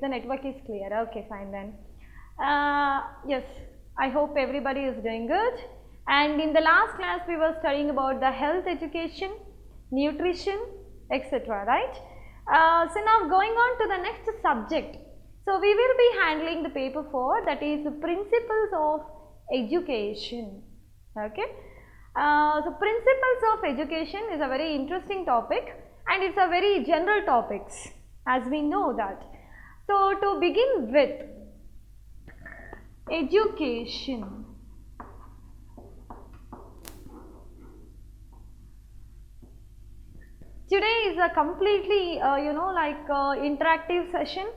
the network is clear. Okay, fine then. Yes, I hope everybody is doing good. And in the last class, we were studying about the health education, nutrition, etc. Right? So now going on to the next subject. So we will be handling the paper 4, that is the principles of education. Okay. So principles of education is a very interesting topic, and it's a very general topics, as we know that. So to begin with, education. Today is a completely interactive session,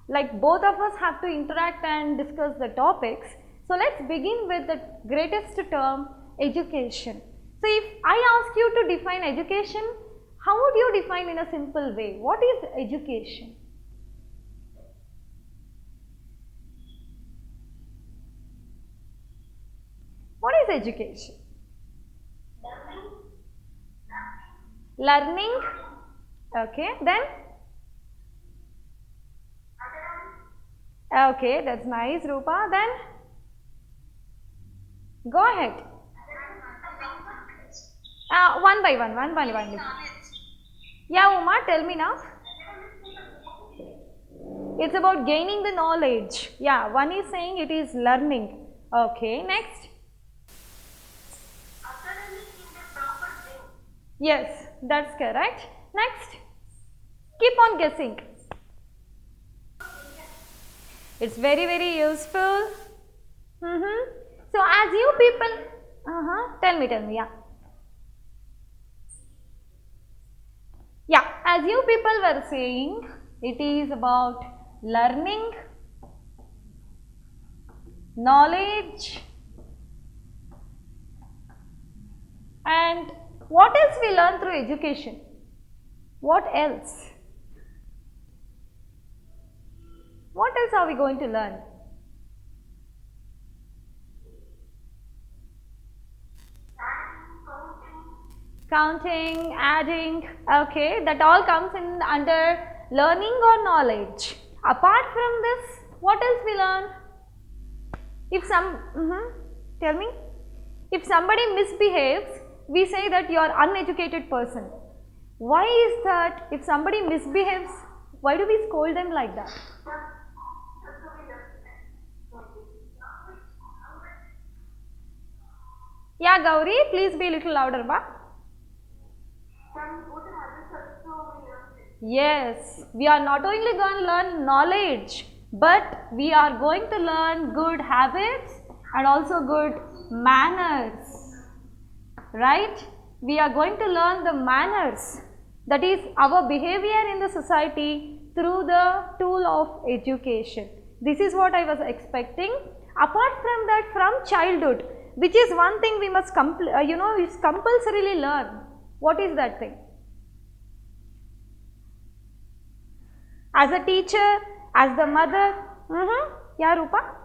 like both of us have to interact and discuss the topics. So let's begin with the greatest term, education. So if I ask you to define education, how would you define in a simple way? What is education? What is education? Learning. Okay, then? Okay, that's nice, Rupa. Then? Go ahead. One by one. Yeah, Uma, tell me now. It's about gaining the knowledge. Yeah, one is saying it is learning. Okay, next. Yes, that's correct. Next. Keep on guessing. It's very, very useful. So as you people, tell me, yeah. Yeah, as you people were saying, it is about learning, knowledge, and what else we learn through education? What else? What else are we going to learn? Counting, adding, okay, that all comes in under learning or knowledge. Apart from this, what else we learn? If tell me. If somebody misbehaves, we say that you are uneducated person. Why is that? If somebody misbehaves, why do we scold them like that? Yeah, Gauri, please be a little louder, ba. Yes, we are not only going to learn knowledge, but we are going to learn good habits and also good manners, right? We are going to learn the manners, that is our behavior in the society through the tool of education. This is what I was expecting. Apart from that, from childhood, which is one thing we must is compulsorily learn. What is that thing? As a teacher, as the mother, yeah, Rupa?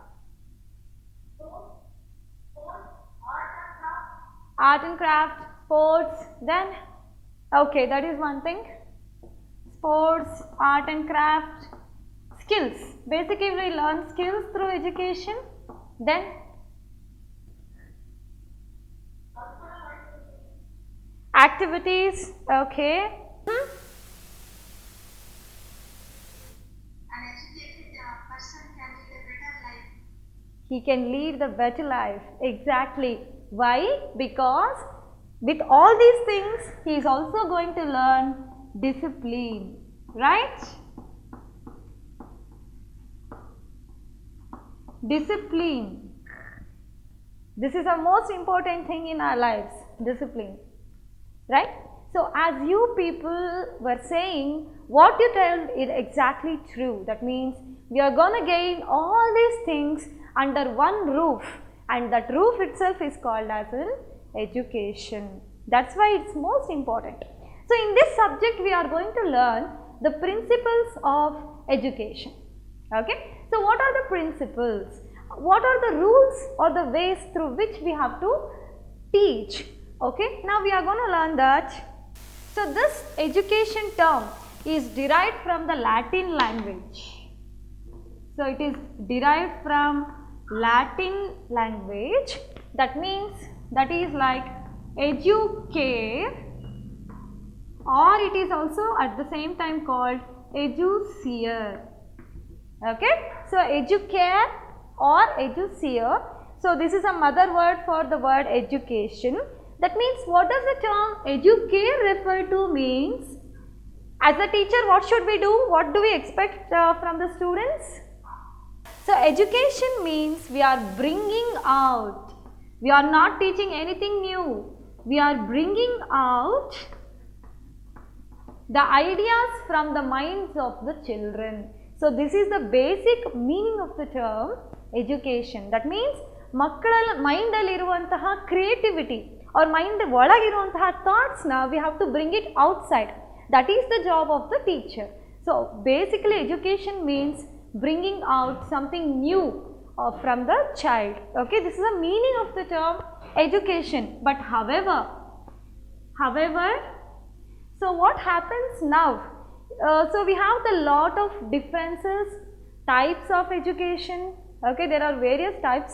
Art and craft, sports, then, okay, that is one thing. Sports, art and craft, skills. Basically, we learn skills through education. Then, activities, okay. He can lead the better life. Exactly. Why? Because with all these things, he is also going to learn discipline, right? Discipline. This is the most important thing in our lives, discipline, right? So as you people were saying, what you tell is exactly true. That means we are going to gain all these things under one roof, and that roof itself is called as an education. That's why it's most important. So in this subject, we are going to learn the principles of education. Okay. So what are the principles? What are the rules or the ways through which we have to teach? Okay. Now we are going to learn that. So this education term is derived from the Latin language. So it is derived from Latin language. That means that is like educare, or it is also at the same time called eduseer. Okay, so educare or eduseer. So this is a mother word for the word education. That means, what does the term educare refer to? Means, as a teacher, what should we do? What do we expect from the students? So education means we are bringing out. We are not teaching anything new. We are bringing out the ideas from the minds of the children. So this is the basic meaning of the term education. That means ಮಕ್ಕಳ mind ಅಲ್ಲಿ ಇರುವಂತಹ creativity, ಅವ್ರ mind ಒಳಗಿರುವಂತಹ thoughts ನ we have to bring it outside. That is the job of the teacher. So basically education means bringing out something new from the child. Okay, this is the meaning of the term education. But however, so what happens now? So we have the lot of differences, types of education. Okay, there are various types.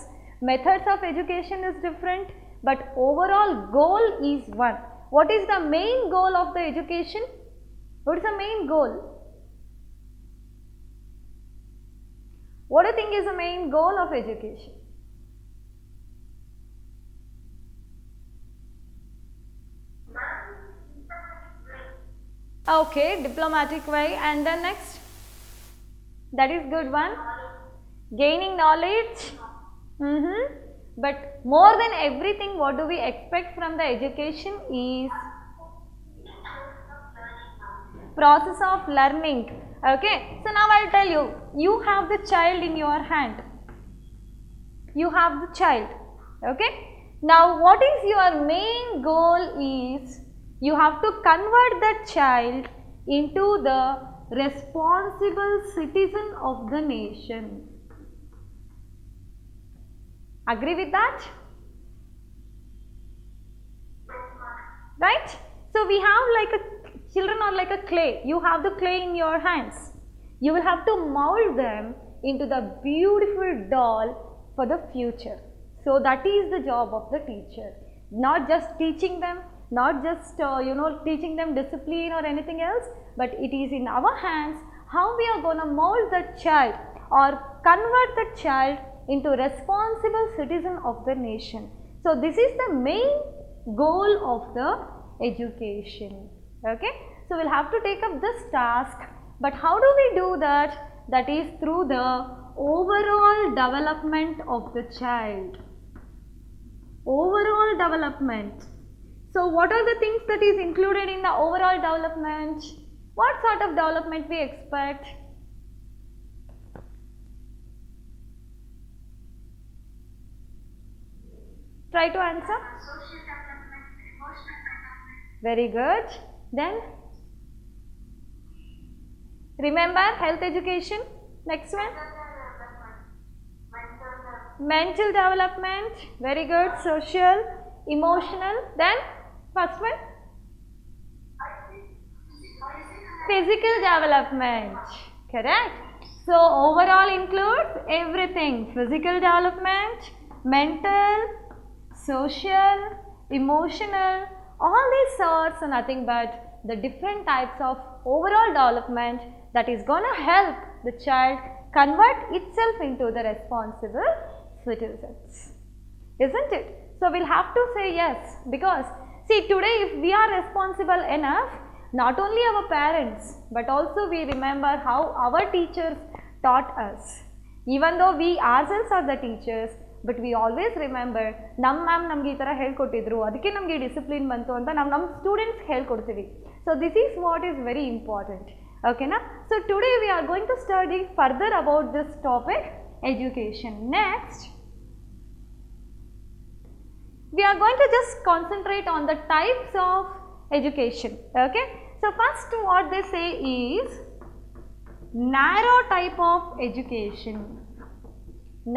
Methods of education is different, but overall goal is one. What is the main goal of the education? What is the main goal? What do you think is the main goal of education? Okay, diplomatic way. And then next, that is good one. Gaining knowledge. But more than everything, what do we expect from the education is process of learning. Okay, so now I will tell you, you have the child in your hand. You have the child. Okay, now what is your main goal is, you have to convert that child into the responsible citizen of the nation. Agree with that? Right? So we have like a, children are like a clay. You have the clay in your hands. You will have to mold them into the beautiful doll for the future. So that is the job of the teacher. Not just teaching them, not just teaching them discipline or anything else, but it is in our hands how we are going to mold that child or convert that child into responsible citizen of the nation. So this is the main goal of the education. Okay, so we'll have to take up this task, but how do we do that? That is through the overall development of the child. Overall development. So what are the things that is included in the overall development? What sort of development we expect? Try to answer. Social development, emotional development. Very good. Then remember health education. Next one. Mental development. Very good. Social, emotional. Then first one. Physical development. Correct. So overall includes everything: physical development, mental, social, emotional. All these sorts are nothing but the different types of overall development that is going to help the child convert itself into the responsible citizens, isn't it? So we'll have to say yes, because see, today if we are responsible enough, not only our parents but also we remember how our teachers taught us. Even though we ourselves are the teachers, but we always remember ನಮ್ಮ ma'am ನಮಗೆ ಈ ಥರ ಹೇಳ್ಕೊಟ್ಟಿದ್ರು, ಅದಕ್ಕೆ ನಮಗೆ discipline ಬಂತು ಅಂತ ನಾವು ನಮ್ಮ ಸ್ಟೂಡೆಂಟ್ಸ್ ಹೇಳ್ಕೊಡ್ತೀವಿ. So this is what is very important. ಓಕೆನಾ? So today we are going to study further about this topic education. Next we are going to just concentrate on the types of education. Okay, so first what they say is narrow type of education.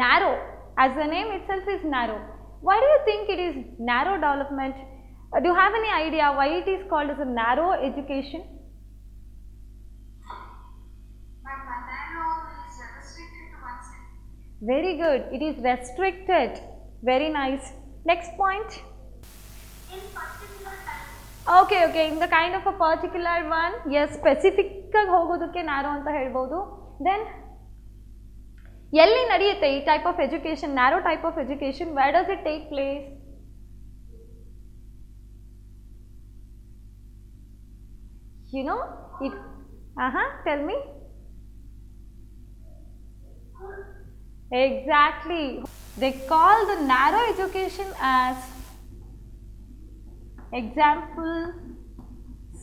Narrow, as the name itself is narrow. Why do you think it is narrow development? Do you have any idea why it is called as a narrow education? Narrow is restricted to Very good. It is restricted. Very nice. Next point. In particular time. Okay, in the kind of a particular one, yes, specific ಆಗಿ ಹೋಗೋದಕ್ಕೆ narrow ಅಂತ ಹೇಳ್ಬೋದು. Then ಎಲ್ಲಿ ನಡೆಯುತ್ತೆ ಈ type of education, narrow type of education, where does it take place? You know it. Tell me. Exactly. They call the narrow education as example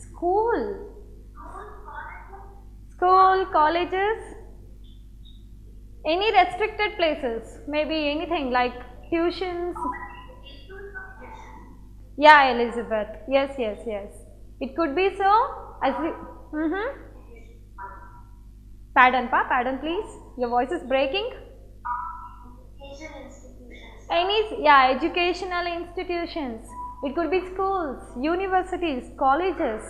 school, colleges, any restricted places, maybe anything like tuitions. Yeah, Elizabeth. Yes. It could be so. As we, Pardon, please. Your voice is breaking. Educational institutions. It could be schools, universities, colleges.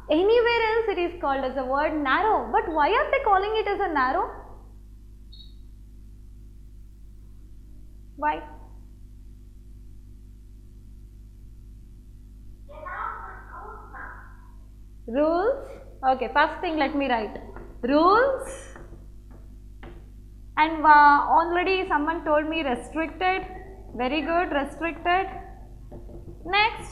Anywhere else it is called as a word narrow. But why are they calling it as a narrow? Why? Rules. Okay, first thing let me write. Rules. And already someone told me restricted. Very good, restricted. Next.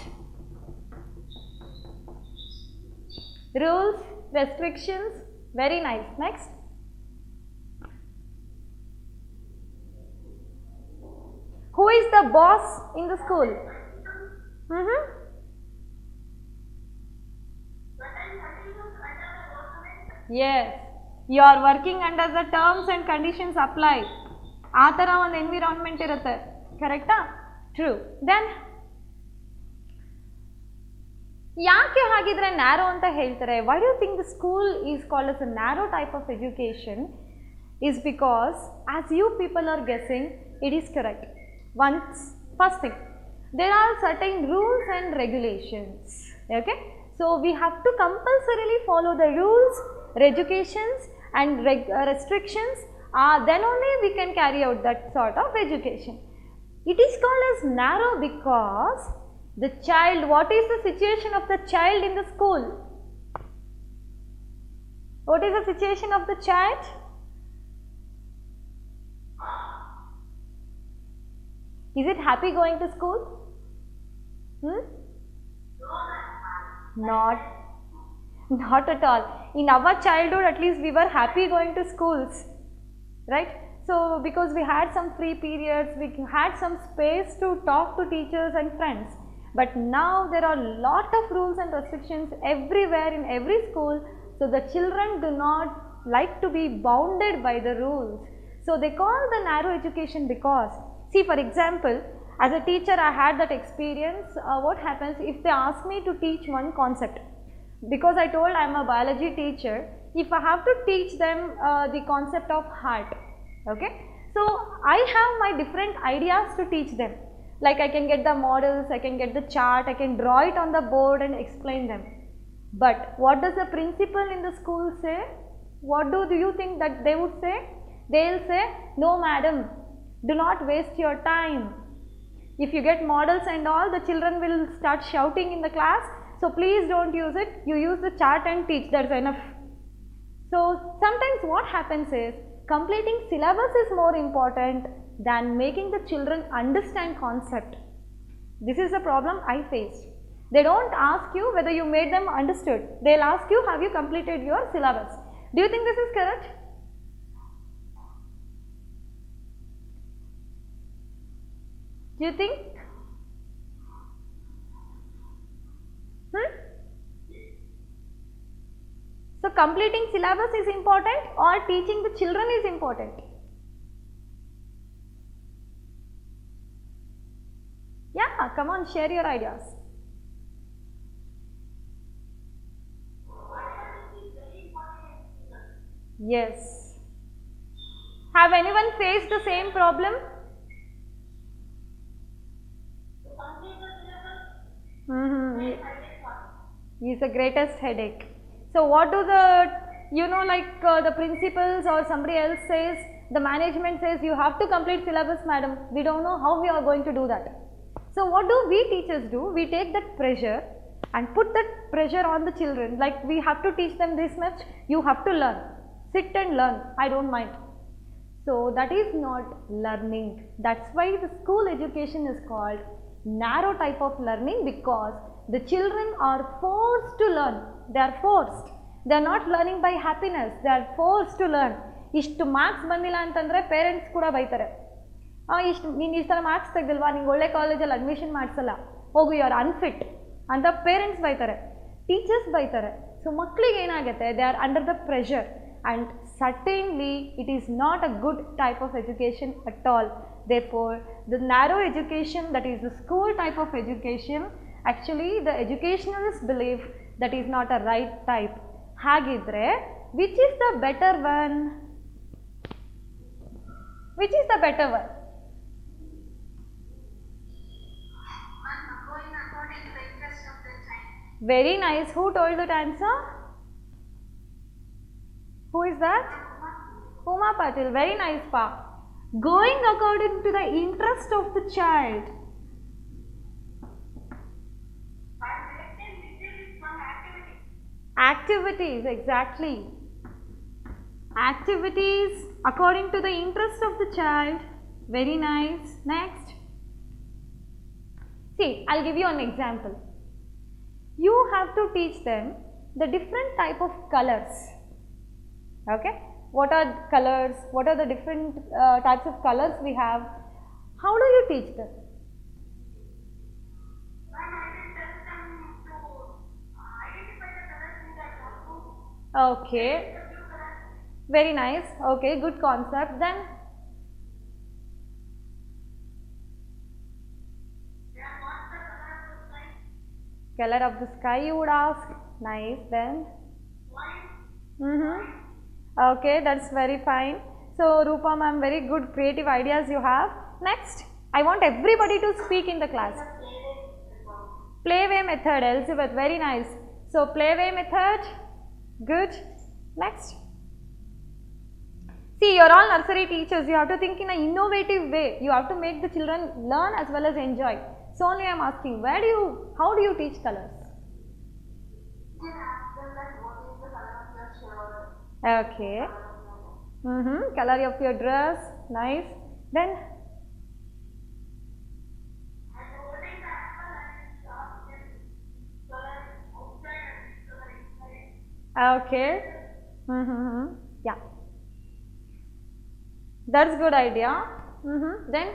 Rules, restrictions. Very nice. Next. Who is the boss in the school? Yes. You are working under the terms and conditions apply. ಆ ಥರ ಒಂದು environment ಇರುತ್ತೆ, ಕರೆಕ್ಟಾ? True. Then ಯಾಕೆ ಹಾಗಿದ್ರೆ narrow ಅಂತ ಹೇಳ್ತಾರೆ? Why do you think the school is called as a narrow type of education? Is because as you people are guessing, it is correct. First thing, there are certain rules and regulations. Okay, so we have to compulsorily follow the rules, regulations and restrictions. Then only we can carry out that sort of education. It is called as narrow because the child, what is the situation of the child in the school? What is the situation of the child? Is it happy going to school? Not at all. In our childhood, at least we were happy going to schools, right? So because we had some free periods, we had some space to talk to teachers and friends. But now there are lot of rules and restrictions everywhere in every school. So the children do not like to be bounded by the rules. So they call the narrow education because, see, for example, as a teacher I had that experience. What happens if they ask me to teach one concept? Because I told I am a biology teacher, if I have to teach them the concept of heart, okay, so I have my different ideas to teach them. Like I can get the models, I can get the chart, I can draw it on the board and explain them. But what does the principal in the school say? What do you think that they would say? They will say, no madam, do not waste your time. If you get models and all, the children will start shouting in the class. So please don't use it. You use the chart and teach. That's enough. So sometimes what happens is completing syllabus is more important than making the children understand concept. This is the problem I faced. They don't ask you whether you made them understood. They'll ask you, have you completed your syllabus? Do you think this is correct? Do you think? So completing syllabus is important or teaching the children is important? Yeah, come on, share your ideas. Yes. Have anyone faced the same problem? Is the greatest headache. So what do the, the principals or somebody else says, the management says you have to complete syllabus madam, we don't know how we are going to do that. So what do we teachers do? We take that pressure and put that pressure on the children, like we have to teach them this much, you have to learn, sit and learn, I don't mind. So that is not learning. That's why the school education is called narrow type of learning, because the children are forced to learn. They are forced. They are not learning by happiness. They are forced to learn. ಇಷ್ಟು marks ಬಂದಿಲ್ಲ ಅಂತಂದರೆ parents ಕೂಡ ಬೈತಾರೆ. ನೀನು ಇಷ್ಟು ಥರ marks ತೆಗೆದಿಲ್ವಾ, ನಿಂಗೆ ಒಳ್ಳೆ ಕಾಲೇಜಲ್ಲಿ ಅಡ್ಮಿಷನ್ ಮಾಡಿಸಲ್ಲ, ಹೋಗು ಯು ಆರ್ ಅನ್ಫಿಟ್ ಅಂತ ಪೇರೆಂಟ್ಸ್ ಬೈತಾರೆ, ಟೀಚರ್ಸ್ ಬೈತಾರೆ. ಸೊ ಮಕ್ಕಳಿಗೆ ಏನಾಗುತ್ತೆ, they are under the pressure. And certainly it is not a good type of education at all. Therefore the narrow education, that is the school type of education, actually the educationalists believe that is not a right type. Hagidre, which is the better one? Which is the better one? Going according to the interest of the child. Very nice. Who told that answer? Who is that? Uma Patil. Very nice, Pa. Going according to the interest of the child. Activities, exactly. Activities according to the interest of the child. Very nice. Next. See, I'll give you an example. You have to teach them the different type of colors. Okay, what are colors, what are the different types of colors we have, how do you teach them? Okay, very nice. Okay, good concept. Then color of the sky you would ask. Nice. Then okay, that's very fine. So Rupa ma'am, very good creative ideas you have. Next, I want everybody to speak in the class. Playway method, Elizabeth, very nice. So playway method, good. Next. See, you're all nursery teachers, you have to think in an innovative way. You have to make the children learn as well as enjoy. So only I'm asking, how do you teach colors? Okay. Color of your dress, nice. Then okay. Yeah, that's good idea. Then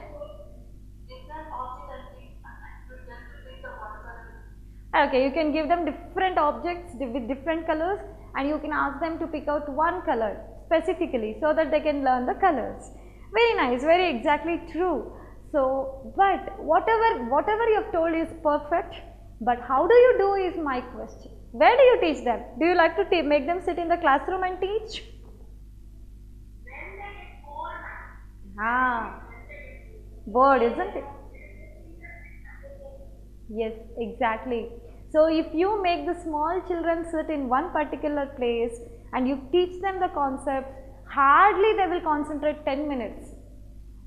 okay, you can give them different objects with different colors, and you can ask them to pick out one color specifically so that they can learn the colors. Very nice, very exactly true. So, but whatever you have told is perfect, but how do you do is my question. Where do you teach them? Do you like to make them sit in the classroom and teach? Bored, isn't it? Yes, exactly. So if you make the small children sit in one particular place and you teach them the concept, hardly they will concentrate 10 minutes.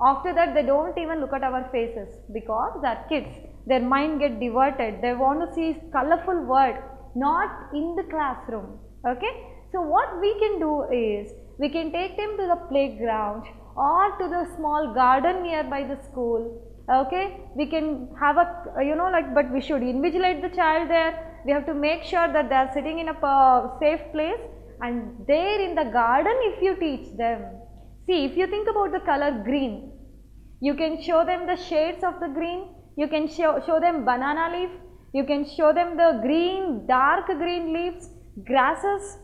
After that, they don't even look at our faces, because they are kids. Their mind get diverted. They want to see colorful world, not in the classroom. Okay. So what we can do is, we can take them to the playground or to the small garden nearby the school. Okay, we can have a but we should invigilate the child there. We have to make sure that they are sitting in a safe place, and there in the garden if you teach them, see, if you think about the color green, you can show them the shades of the green, you can show them banana leaf, you can show them the green, dark green leaves, grasses.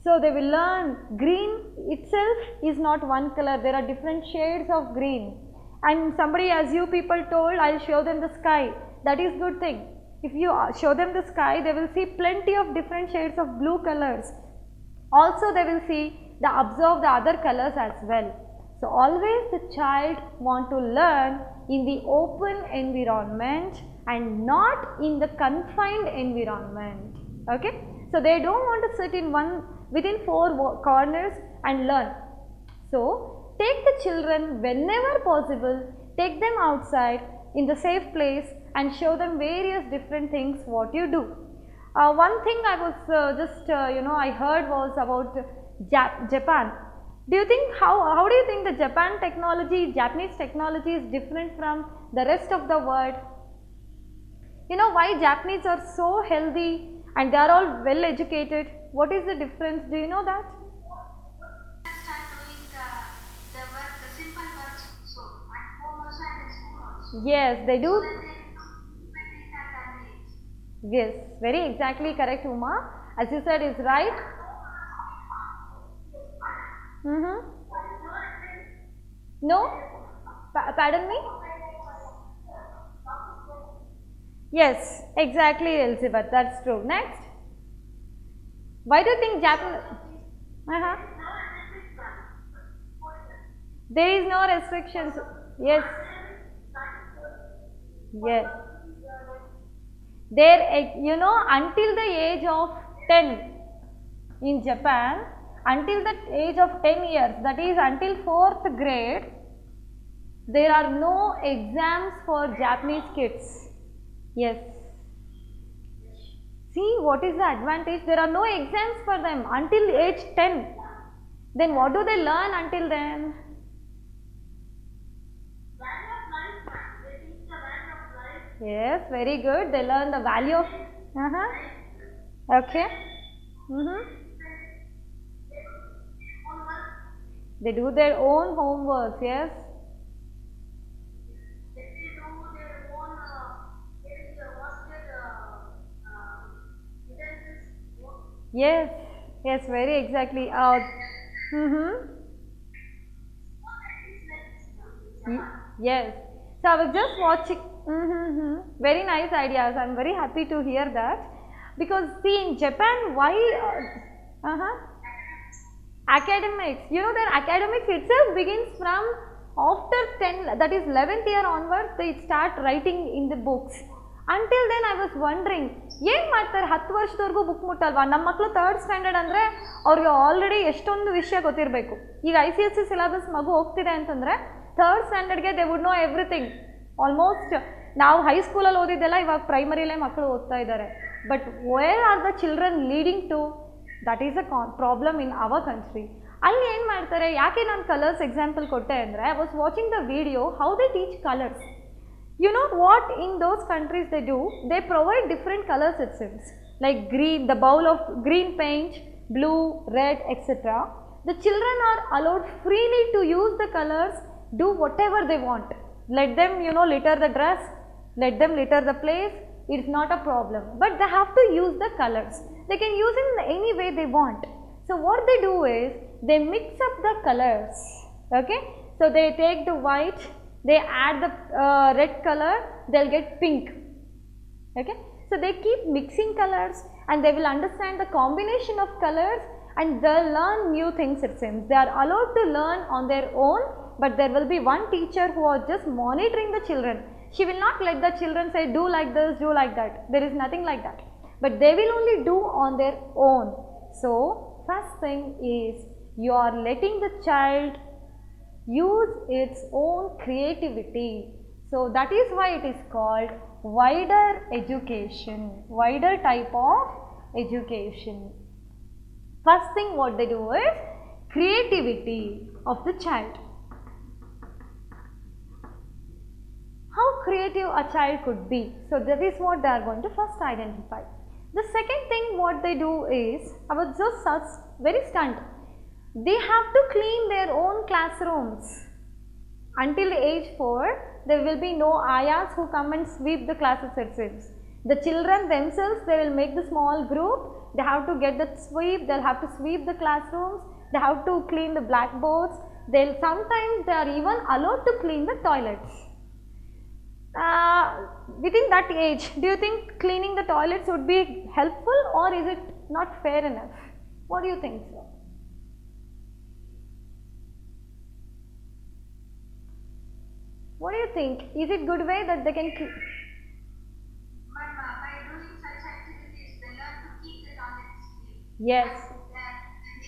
So they will learn green itself is not one color, there are different shades of green. And somebody, as you people told, I'll show them the sky. That is good thing. If you show them the sky, they will see plenty of different shades of blue colors. Also they will observe the other colors as well. So always the child want to learn in the open environment and not in the confined environment. Okay. So they don't want to sit in within four corners and learn. So take the children whenever possible, take them outside in the safe place and show them various different things what you do. One thing I was I heard was about Japan. Do you think how do you think the Japanese technology is different from the rest of the world? You know why Japanese are so healthy and they are all well educated? What is the difference? Do you know that? Start doing the work, the simple works so at home also and in school also. Yes, they do. So that they when they start early age. Yes, very exactly correct, Uma. As you said, is right. Mm-hmm. No? Pardon me? Yes, exactly, Elizabeth. That's true. Next. Why do you think Japan? Uh-huh. There is no restrictions. Yes. Yes. There, until the age of 10 in Japan, until the age of 10 years, that is until 4th grade, there are no exams for Japanese kids. Yes. See what is the advantage? There are no exams for them until age 10. Then what do they learn until then? Value of life, ma'am. They teach the value of life. Yes, very good. They learn the value of. Okay. Homework. They do their own homework. Yes. They do their own. They wash their utensils. Yes. Yes. Very exactly. Yes. So I was just watching. Very nice ideas. I'm very happy to hear that. Because see in Japan, why? Academics. You know their academics itself begins from after 10, that is 11th year onwards, they start writing in the books. Until then I was wondering, ಏನು ಮಾಡ್ತಾರೆ 10 ವರ್ಷದವರೆಗೂ book ಮುಟ್ಟಲ್ವಾ? ನಮ್ಮ ಮಕ್ಕಳು 3rd standard ಅಂದರೆ ಅವ್ರಿಗೆ already ಎಷ್ಟೊಂದು ವಿಷಯ ಗೊತ್ತಿರಬೇಕು. ಈಗ ICSE ಸಿಲೆಬಸ್ ಮಗು ಹೋಗ್ತಿದೆ ಅಂತಂದರೆ 3rd ಸ್ಟ್ಯಾಂಡರ್ಡ್ಗೆ they would know everything. Almost ನಾವು ಹೈಸ್ಕೂಲಲ್ಲಿ ಓದಿದ್ದೆಲ್ಲ ಇವಾಗ ಪ್ರೈಮರಿಲೇ ಮಕ್ಕಳು ಓದ್ತಾ ಇದ್ದಾರೆ. But where are the children leading to? That is a problem in our country. ಅಲ್ಲಿ ಏನು ಮಾಡ್ತಾರೆ, ಯಾಕೆ ನಾನು ಕಲರ್ಸ್ ಎಕ್ಸಾಂಪಲ್ ಕೊಟ್ಟೆ ಅಂದರೆ, I was watching the video how they teach colours. You know what in those countries they do? They provide different colors it seems, like green, the bowl of green paint, blue, red, etc. The children are allowed freely to use the colors, do whatever they want. Let them, litter the dress, let them litter the place, it is not a problem. But they have to use the colors. They can use it in any way they want. So what they do is, they mix up the colors, okay? So they take the white, they add the red color, they'll get pink, okay? So they keep mixing colors and they will understand the combination of colors and they'll learn new things it seems. They are allowed to learn on their own, but there will be one teacher who is just monitoring the children. She will not let the children say do like this, do like that. There is nothing like that. But they will only do on their own. So first thing is, you are letting the child use its own creativity. So that is why it is called wider education, wider type of education. First thing what they do is creativity of the child. How creative a child could be. So that is what they are going to first identify. The second thing what they do is, I was just very stunned. They have to clean their own classrooms. Until age 4, there will be no ayahs who come and sweep the classes itself. The children themselves, they will make the small group, they have to get the sweep, they'll have to sweep the classrooms, they have to clean the blackboards, sometimes they are even allowed to clean the toilets. Within that age, do you think cleaning the toilets would be helpful or is it not fair enough? What do you think, sir? What do you think? Is it good way that they can But by doing such activities, they learn to keep the toilets clean. Yes, The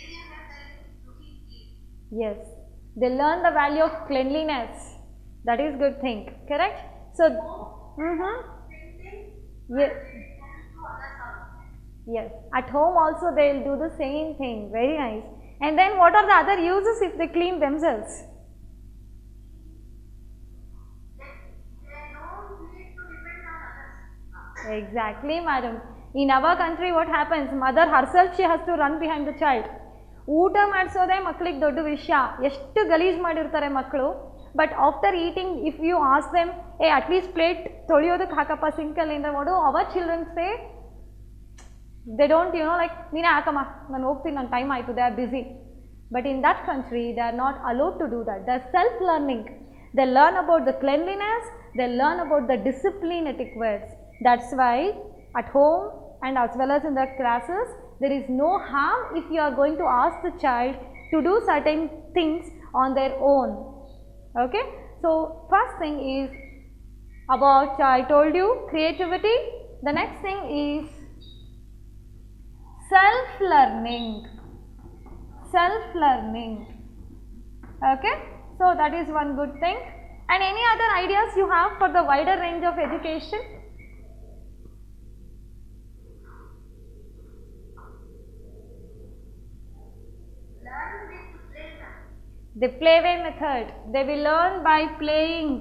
area where they live to keep clean. yes. They learn the value of cleanliness. That is good thing, correct? So, yes, yes. At home also they will do the same thing. Very nice. And then what are the other uses if they clean themselves? They don't need to depend on others. Exactly, madam. In our country what happens? Mother herself she has to run behind the child. ಊಟ ಮಾಡಿಸೋದೇ ಮಕ್ಕಳಿಗೆ ದೊಡ್ಡ ವಿಷಯ. ಎಷ್ಟು ಗಲೀಜು ಮಾಡಿರ್ತಾರೆ ಮಕ್ಕಳು. But after eating if you ask them at least plate ತೊಳೆಯೋದಕ್ಕೆ ಹಾಕಪ್ಪ ಸಿಂಕಲ್ಲಿಂದ ಮಾಡು, our children say they don't like ನೀನೇ ಹಾಕಮ್ಮ ನಾನು ಹೋಗ್ತೀನಿ, ನನ್ನ ಟೈಮ್ ಆಯಿತು, they are busy. But in that country they are not allowed to do that. They are self-learning. They learn about the cleanliness, they learn about the discipline etiquette. That's why at home and as well as in the classes there is no harm if you are going to ask the child to do certain things on their own. Okay, so first thing is about, I told you, creativity. The next thing is self-learning. Self-learning. Okay, so that is one good thing. And any other ideas you have for the wider range of education? Learn with play. The playway method. They will learn by playing.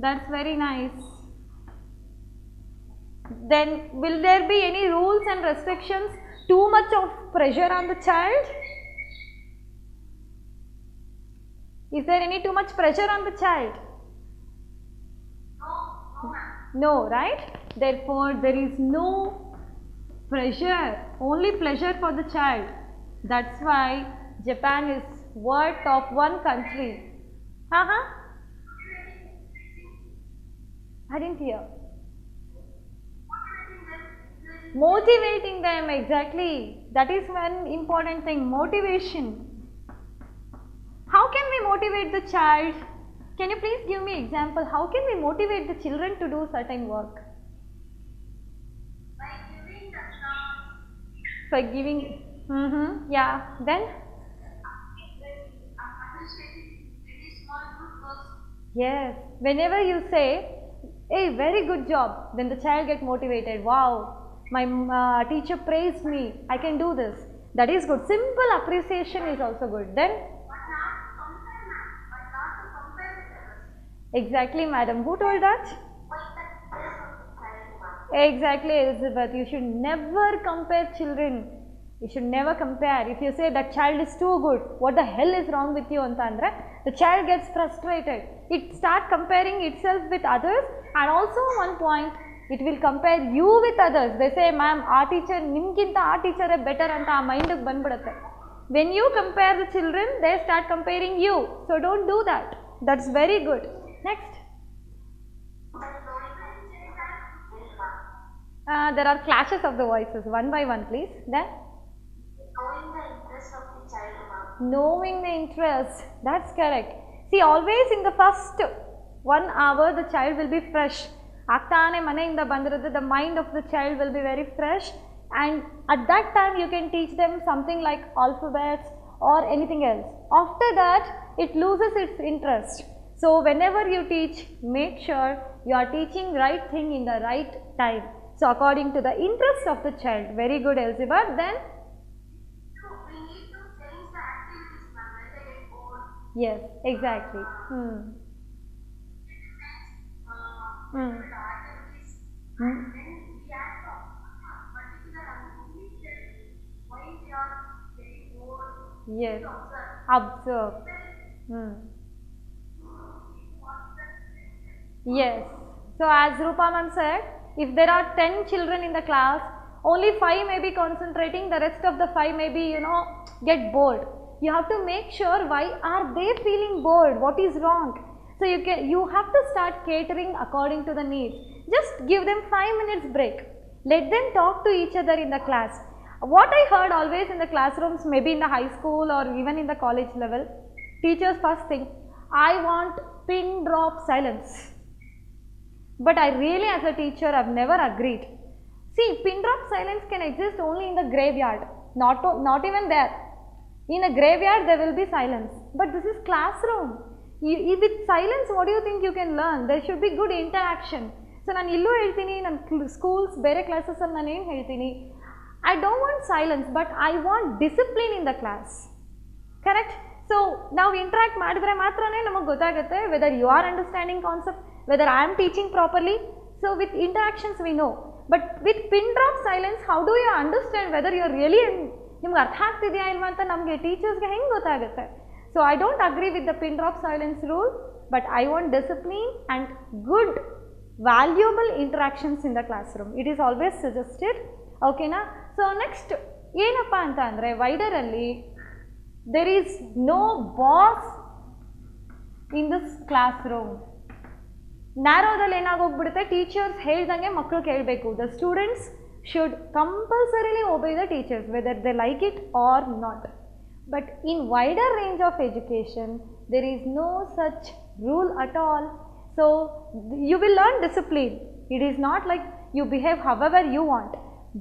That's very nice. Then will there be any rules and restrictions? Too much of pressure on the child? Is there any too much pressure on the child? No, right? Therefore, there is no pressure, only pleasure for the child. That's why Japan is world top 1 country. I didn't hear. Motivating them, exactly. That is one important thing, motivation. How can we motivate the child? Can you please give me example? How can we motivate the children to do certain work? By giving the chance. By giving, yeah. Then? Appreciating any small good works. Yes. Whenever you say, hey, very good job, then the child gets motivated. Wow, my teacher praised me, I can do this. That is good. Simple appreciation is also good. Then? But not to compare with others. Exactly, madam. Who told that? Exactly, Elizabeth. You should never compare children. You should never compare. If you say that child is too good, what the hell is wrong with you antandre, the child gets frustrated. It starts comparing itself with others, and also one point, it will compare you with others. They say, ma'am, our teacher nimginta our teacher is better anta aa mind ge banbidutte. When you compare the children, they start comparing you. So don't do that. That's very good. Next. There are clashes of the voices. One by one, please. Then? Knowing the interest of the child, ma'am. Knowing the interest. That's correct. See, always in the first 1 hour, the child will be fresh. Agtane maneinda bandirutte, the mind of the child will be very fresh, and at that time you can teach them something like alphabets or anything else. After that, it loses its interest. So whenever you teach, make sure you are teaching right thing in the right time. So according to the interest of the child. Very good, Elizabeth. Then? We need to change the activities, ma'am, when they get bored. Yes, exactly. The activities. And then we have to particular activities why they are getting bored. Yes, To observe. observe. Yes. So as Rupa ma'am said, if there are 10 children in the class, only 5 may be concentrating, the rest of the 5 may be, get bored. You have to make sure why are they feeling bored, what is wrong. So you have to start catering according to the needs. Just give them 5 minutes break. Let them talk to each other in the class. What I heard always in the classrooms, maybe in the high school or even in the college level, teachers first think, I want pin drop silence. But I really as a teacher, I've never agreed. See, pin drop silence can exist only in the graveyard, not even there. In a graveyard, there will be silence. but this is classroom. With silence, what do you think you can learn? There should be good interaction. So ನಾನು ಇಲ್ಲೂ ಹೇಳ್ತೀನಿ, ನನ್ನ schools ಬೇರೆ ಕ್ಲಾಸಸಲ್ಲಿ ನಾನು ಏನು ಹೇಳ್ತೀನಿ, I don't want silence, but I want discipline in the class. Correct? So ನಾವು interact ಮಾಡಿದ್ರೆ ಮಾತ್ರನೇ ನಮಗೆ ಗೊತ್ತಾಗುತ್ತೆ whether you are understanding concept, whether I am teaching properly. So with interactions we know, but with pin drop silence, how do you understand whether you are really ನಿಮ್ಗೆ ಅರ್ಥ ಆಗ್ತಿದೆಯಾ ಇಲ್ವಾ ಅಂತ ನಮಗೆ ಟೀಚರ್ಸ್ಗೆ ಹೆಂಗೆ ಗೊತ್ತಾಗುತ್ತೆ? So I don't agree with the pin drop silence rule, but I want discipline and good valuable interactions in the classroom. It is always suggested. ಓಕೆನಾ? So next ಏನಪ್ಪ ಅಂತ ಅಂದರೆ, ವೈಡರಲ್ಲಿ there is no boss in this classroom. ನ್ಯಾರೋದಲ್ಲಿ ಏನಾಗೋಗ್ಬಿಡುತ್ತೆ, teachers ಹೇಳ್ದಂಗೆ ಮಕ್ಕಳು ಕೇಳಬೇಕು. The students should compulsorily obey the teachers whether they like it or not. But in wider range of education, there is no such rule at all. So you will learn discipline. It is not like you behave however you want,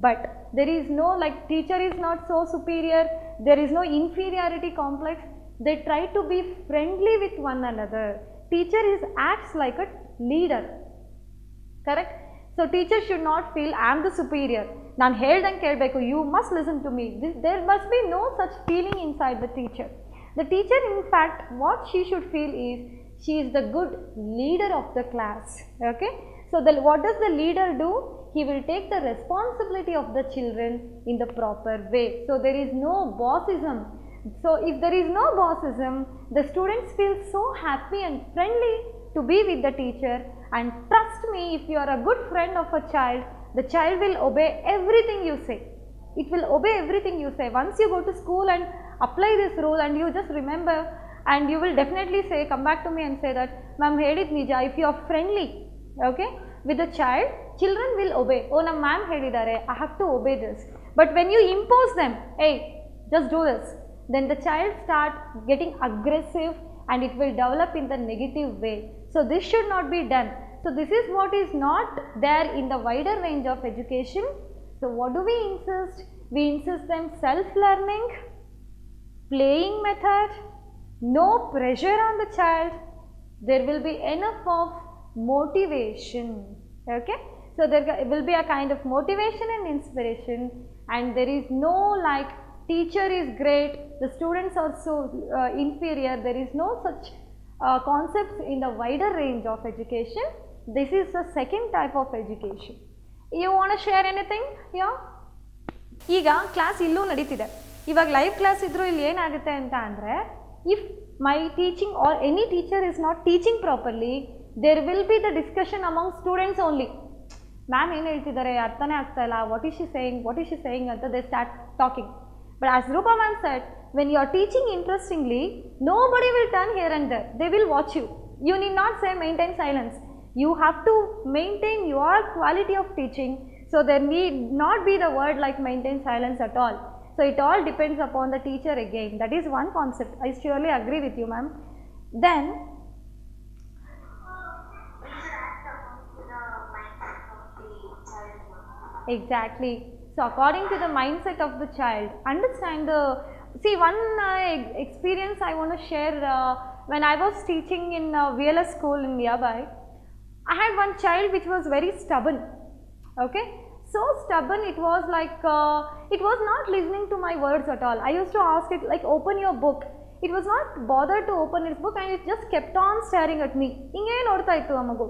but there is no like teacher is not so superior, there is no inferiority complex. They try to be friendly with one another. Teacher acts like a leader. Correct? So teacher should not feel I am the superior, ನಾನು ಹೇಳ್ದಂಗೆ ಕೇಳಬೇಕು, you must listen to me. There must be no such feeling inside the teacher. The teacher, in fact, what she should feel is she is the good leader of the class. Okay? So what does the leader do? He will take the responsibility of the children in the proper way. So there is no bossism. So if there is no bossism, the students feel so happy and friendly to be with the teacher. And trust me, if you are a good friend of a child, the child will obey everything you say. It will obey everything you say. Once you go to school and apply this rule and you just remember, and you will definitely say, come back to me and say that, ma'am hedid nija, if you are friendly, okay, with the child, children will obey. Oh, na ma'am hedidare, I have to obey this. But when you impose them, hey, just do this, then the child start getting aggressive and it will develop in the negative way. So this should not be done. So this is what is not there in the wider range of education. So what do we insist? We insist them self-learning, playing method, no pressure on the child. There will be enough of motivation. Okay? So there will be a kind of motivation and inspiration, and there is no like teacher is great, the students are so inferior. There is no such concepts in the wider range of education. This is the second type of education. You want to share anything? Yeah? ಈಗ class ಇಲ್ಲೂ ನಡೀತಿದೆ. ಇವಾಗ live class ಇದ್ರೂ ಇಲ್ಲಿ ಏನಾಗುತ್ತೆ ಅಂತ ಅಂದರೆ, if my teaching or any teacher is not teaching properly, there will be the discussion among students only. Ma'am ಏನು ಹೇಳ್ತಿದ್ದಾರೆ ಅರ್ಥನೇ ಆಗ್ತಾ ಇಲ್ಲ, ವಾಟ್ ಈಸ್ ಶಿ ಸೇಯಿಂಗ್ ಅಂತ they start talking. But as Rupa ma'am said, when you are teaching interestingly, nobody will turn here and there. They will watch you. You need not say maintain silence. You have to maintain your quality of teaching. So there need not be the word like maintain silence at all. So it all depends upon the teacher again. That is one concept. I surely agree with you, ma'am. Then exactly. So according to the mindset of the child, understand the, see one experience I want to share. When I was teaching in VLS school in nearby, I had one child which was very stubborn. Okay, so stubborn, it was like it was not listening to my words at all. I used to ask it like open your book. It was not bothered to open its book and it just kept on staring at me. Inge nodta ittu amagu.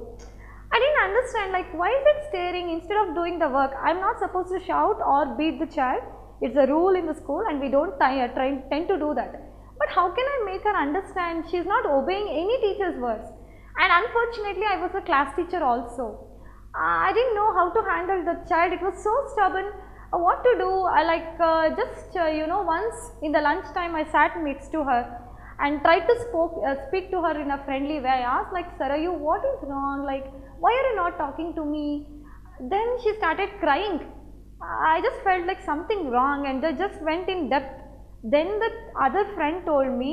I didn't understand like why is it staring instead of doing the work. I am not supposed to shout or beat the child. It's a rule in the school and we don't tend to do that. But how can I make her understand? She is not obeying any teacher's words. And unfortunately I was a class teacher also. I didn't know how to handle the child. It was so stubborn. What to do? I like once in the lunch time I sat next to her and tried to speak to her in a friendly way. I asked like, Sarayu, what is wrong? Like, why are you not talking to me? Then she started crying. I just felt like something wrong and I just went in depth. Then the other friend told me,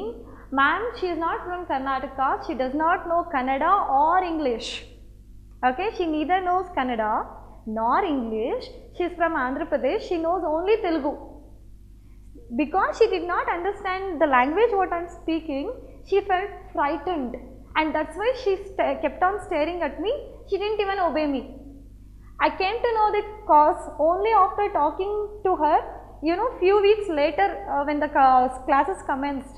ma'am, she is not from Karnataka. She does not know Kannada or English. Okay, she neither knows Kannada nor English. She is from Andhra Pradesh. She knows only Telugu. because she did not understand the language what I am speaking, she felt frightened, and that's why she kept on staring at me. She didn't even obey me. I came to know the cause only after talking to her, few weeks later when the classes commenced.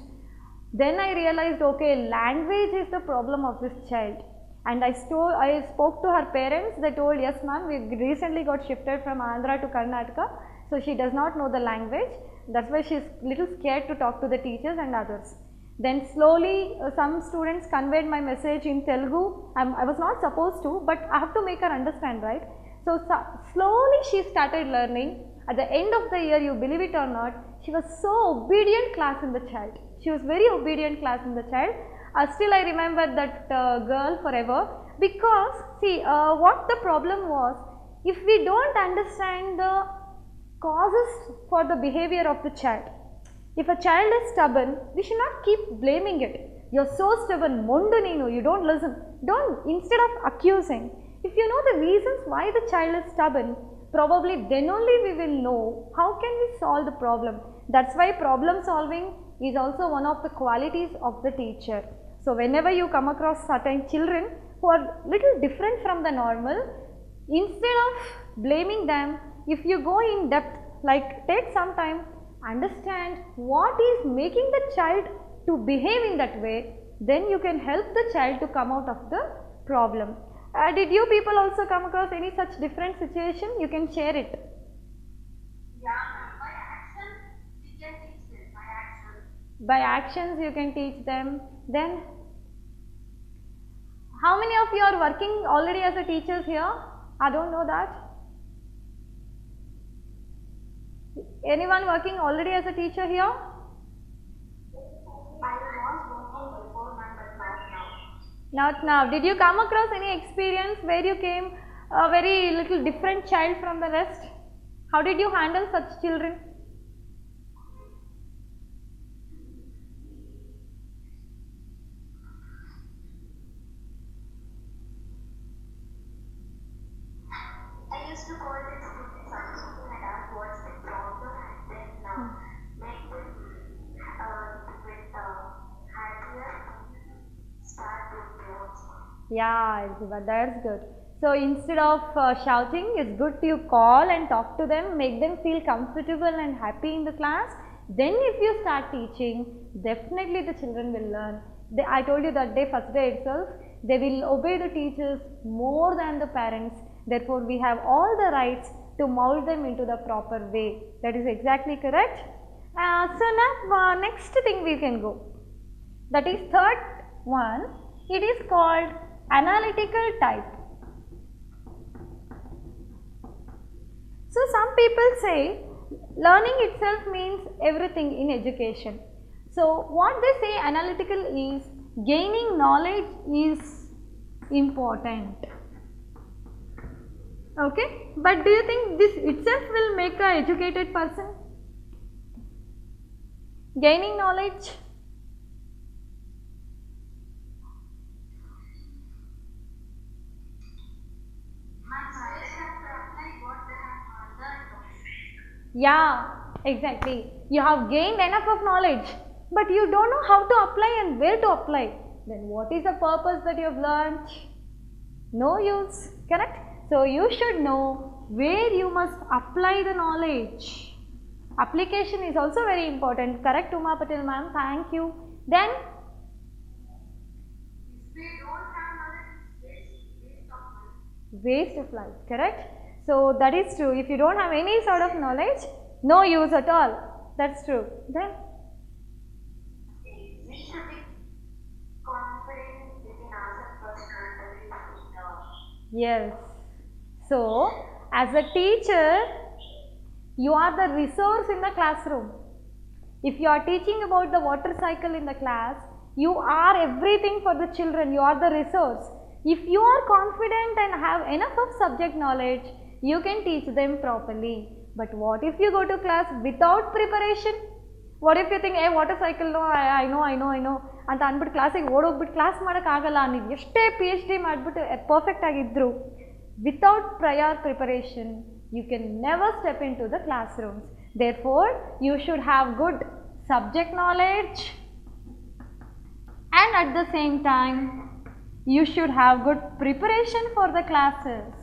Then I realized, okay, language is the problem of this child. And I spoke to her parents. They told, yes ma'am, we recently got shifted from Andhra to Karnataka, so she does not know the language. That's why she is little scared to talk to the teachers and others. Then slowly some students conveyed my message in Telugu. I was not supposed to, but I have to make her understand, right? So slowly she started learning. At the end of the year, you believe it or not, she was so obedient class in the child. She was very obedient class in the child. Still I remember that girl forever, because see what the problem was, if we don't understand the causes for the behavior of the child. If a child is stubborn, we should not keep blaming it. You are so stubborn, mondu neenu, you don't listen. Don't, instead of accusing. If you know the reasons why the child is stubborn, probably then only we will know how can we solve the problem. That's why problem solving is also one of the qualities of the teacher. So whenever you come across certain children who are little different from the normal, instead of blaming them, if you go in depth, like take some time, understand what is making the child to behave in that way, then you can help the child to come out of the problem. Did you people also come across any such different situation? You can share it. Yeah, by action we can teach them. By action. By actions you can teach them. Then how many of you are working already as a teachers here? I don't know that. Anyone working already as a teacher here? I was working before, but not now. Not now. Did you come across any experience where you came a very little different child from the rest? How did you handle such children? I used to call the students up and ask what's the problem, and then make them with happier start with their own smile. Yeah, Elzeba, that's good. So instead of shouting, it's good to call and talk to them, make them feel comfortable and happy in the class. Then if you start teaching, definitely the children will learn. I told you that day, first day itself, they will obey the teachers more than the parents. Therefore, we have all the rights to mold them into the proper way. That is exactly correct. So now next thing we can go. That is third one. It is called analytical type. So some people say learning itself means everything in education. So what they say analytical is gaining knowledge is important. Okay, but do you think this itself will make an educated person? Gaining knowledge? Yeah, exactly. You have gained enough of knowledge, but you don't know how to apply and where to apply. Then what is the purpose that you have learned? No use, correct? So you should know where you must apply the knowledge. Application is also very important, correct Uma Patel ma'am? Thank you. Then If we don't have knowledge, waste of money. waste of life, correct? So that is true. If you don't have any sort of knowledge, no use at all. That's true. Then We should be confident within ourselves personally. yes. So as a teacher, you are the resource in the classroom. If you are teaching about the water cycle in the class, you are everything for the children. You are the resource. If you are confident and have enough of subject knowledge, you can teach them properly. But what if you go to class without preparation? What if you think, hey, water cycle, no, I know. ಅಂತ ಅಂದ್ಬಿಟ್ಟು ಕ್ಲಾಸಿಗೆ ಓಡೋಗ್ಬಿಟ್ಟು class ಮಾಡೋಕ್ಕಾಗಲ್ಲ, ನೀವು ಎಷ್ಟೇ PhD ಮಾಡಿಬಿಟ್ಟು perfect ಆಗಿದ್ರು, without prior preparation, you can never step into the classrooms. Therefore, you should have good subject knowledge, and at the same time, you should have good preparation for the classes.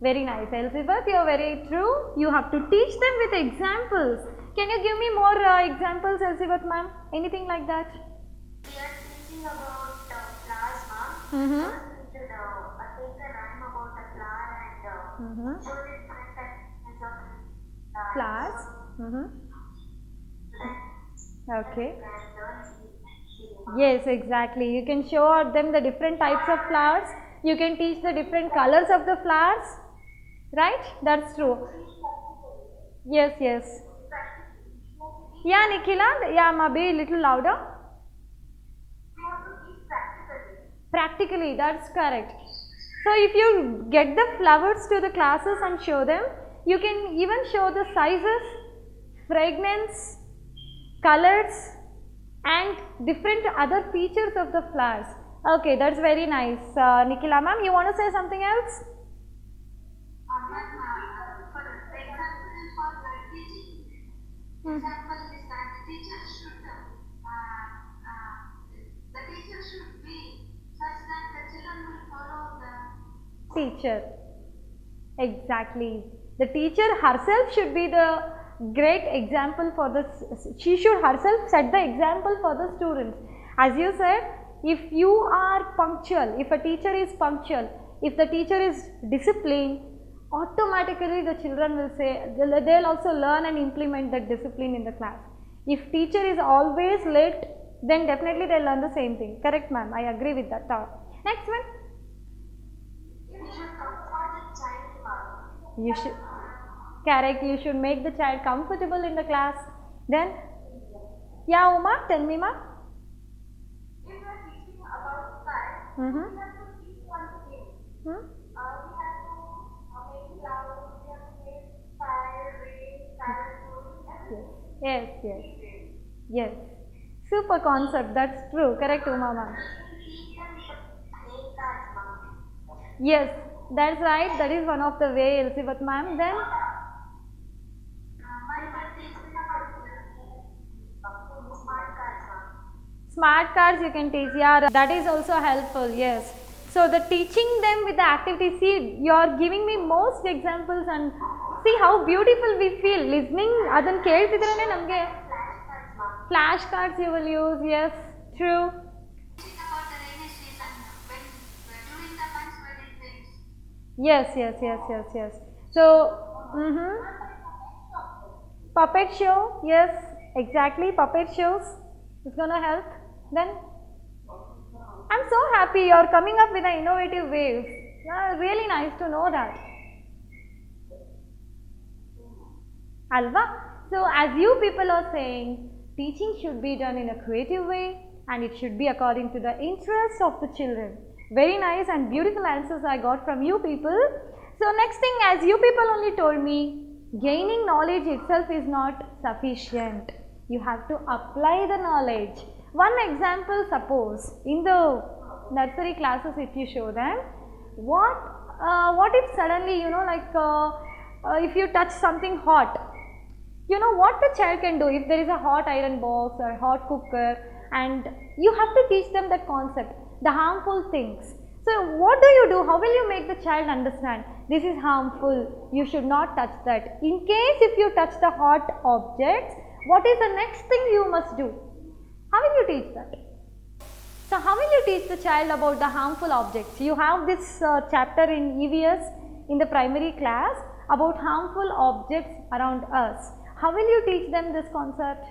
Very nice, Elizabeth, you are very true. You have to teach them with examples. Can you give me more examples, Elizabeth ma'am? Anything like that? We are teaching about plasma. Mm-hmm. We should take a rhyme about a flower and show the different types of Flowers. Okay. Yes, exactly. You can show them the different types of flowers. You can teach the different colors of the flowers. Right? That's true. Yes, yes. Yeah, Nikhila. Yeah, maybe a little louder. We have to teach practically. Practically, that's correct. So if you get the flowers to the classes and show them, you can even show the sizes, fragrance, colors and different other features of the flowers. Okay, that's very nice. Nikhila ma'am, you want to say something else? For example, for teaching, example is that the teacher should be such that the children will follow the Teacher. Exactly. The teacher herself should be the great example for the, she should herself set the example for the students. As you said, if you are punctual, if a teacher is punctual, if the teacher is disciplined, automatically the children will say, they'll also learn and implement that discipline in the class. If teacher is always late, then definitely they'll learn the same thing. Correct ma'am, I agree with that. Next one. you should comfort the child, ma'am. You should, correct, you should make the child comfortable in the class. Then, yeah Uma, tell me ma. If we are teaching about science, we have to teach one thing. We have to make flowers, we have to make fire, rain, parachute, everything. Yes, yes, yes. Super concept, that's true. Correct Uma ma'am. Teach them playing cards, ma'am. Yes, that's right. That is one of the way, Elizabeth ma'am. Then, Smart cards, ma'am. smart cards you can teach. Yeah, that is also helpful. Yes. So the teaching them with the activity. See, you are giving me most examples and see how beautiful we feel listening. Adan keltidrene namge Flashcards, ma'am. flashcards you will use. Yes, true. Teaching about the rainy season when during the months when it rains. Yes, yes, yes, yes, yes. So, puppet show. Yes, exactly. Puppet shows. It's gonna help. Then, I'm so happy you're coming up with the innovative ways. Yeah, really nice to know that. Alva. So, as you people are saying, teaching should be done in a creative way and it should be according to the interests of the children. Very nice and beautiful answers I got from you people. So, next thing, as you people only told me, gaining knowledge itself is not sufficient. You have to apply the knowledge. One example, suppose in the nursery classes, if you show them, what if suddenly, if you touch something hot, you know what the child can do if there is a hot iron box or hot cooker, and you have to teach them that concept, the harmful things. So what do you do? How will you make the child understand this is harmful, you should not touch that? In case if you touch the hot objects, what is the next thing you must do? How will you teach that? So how will you teach the child about the harmful objects? You have this chapter in EVS in the primary class about harmful objects around us. How will you teach them this concept?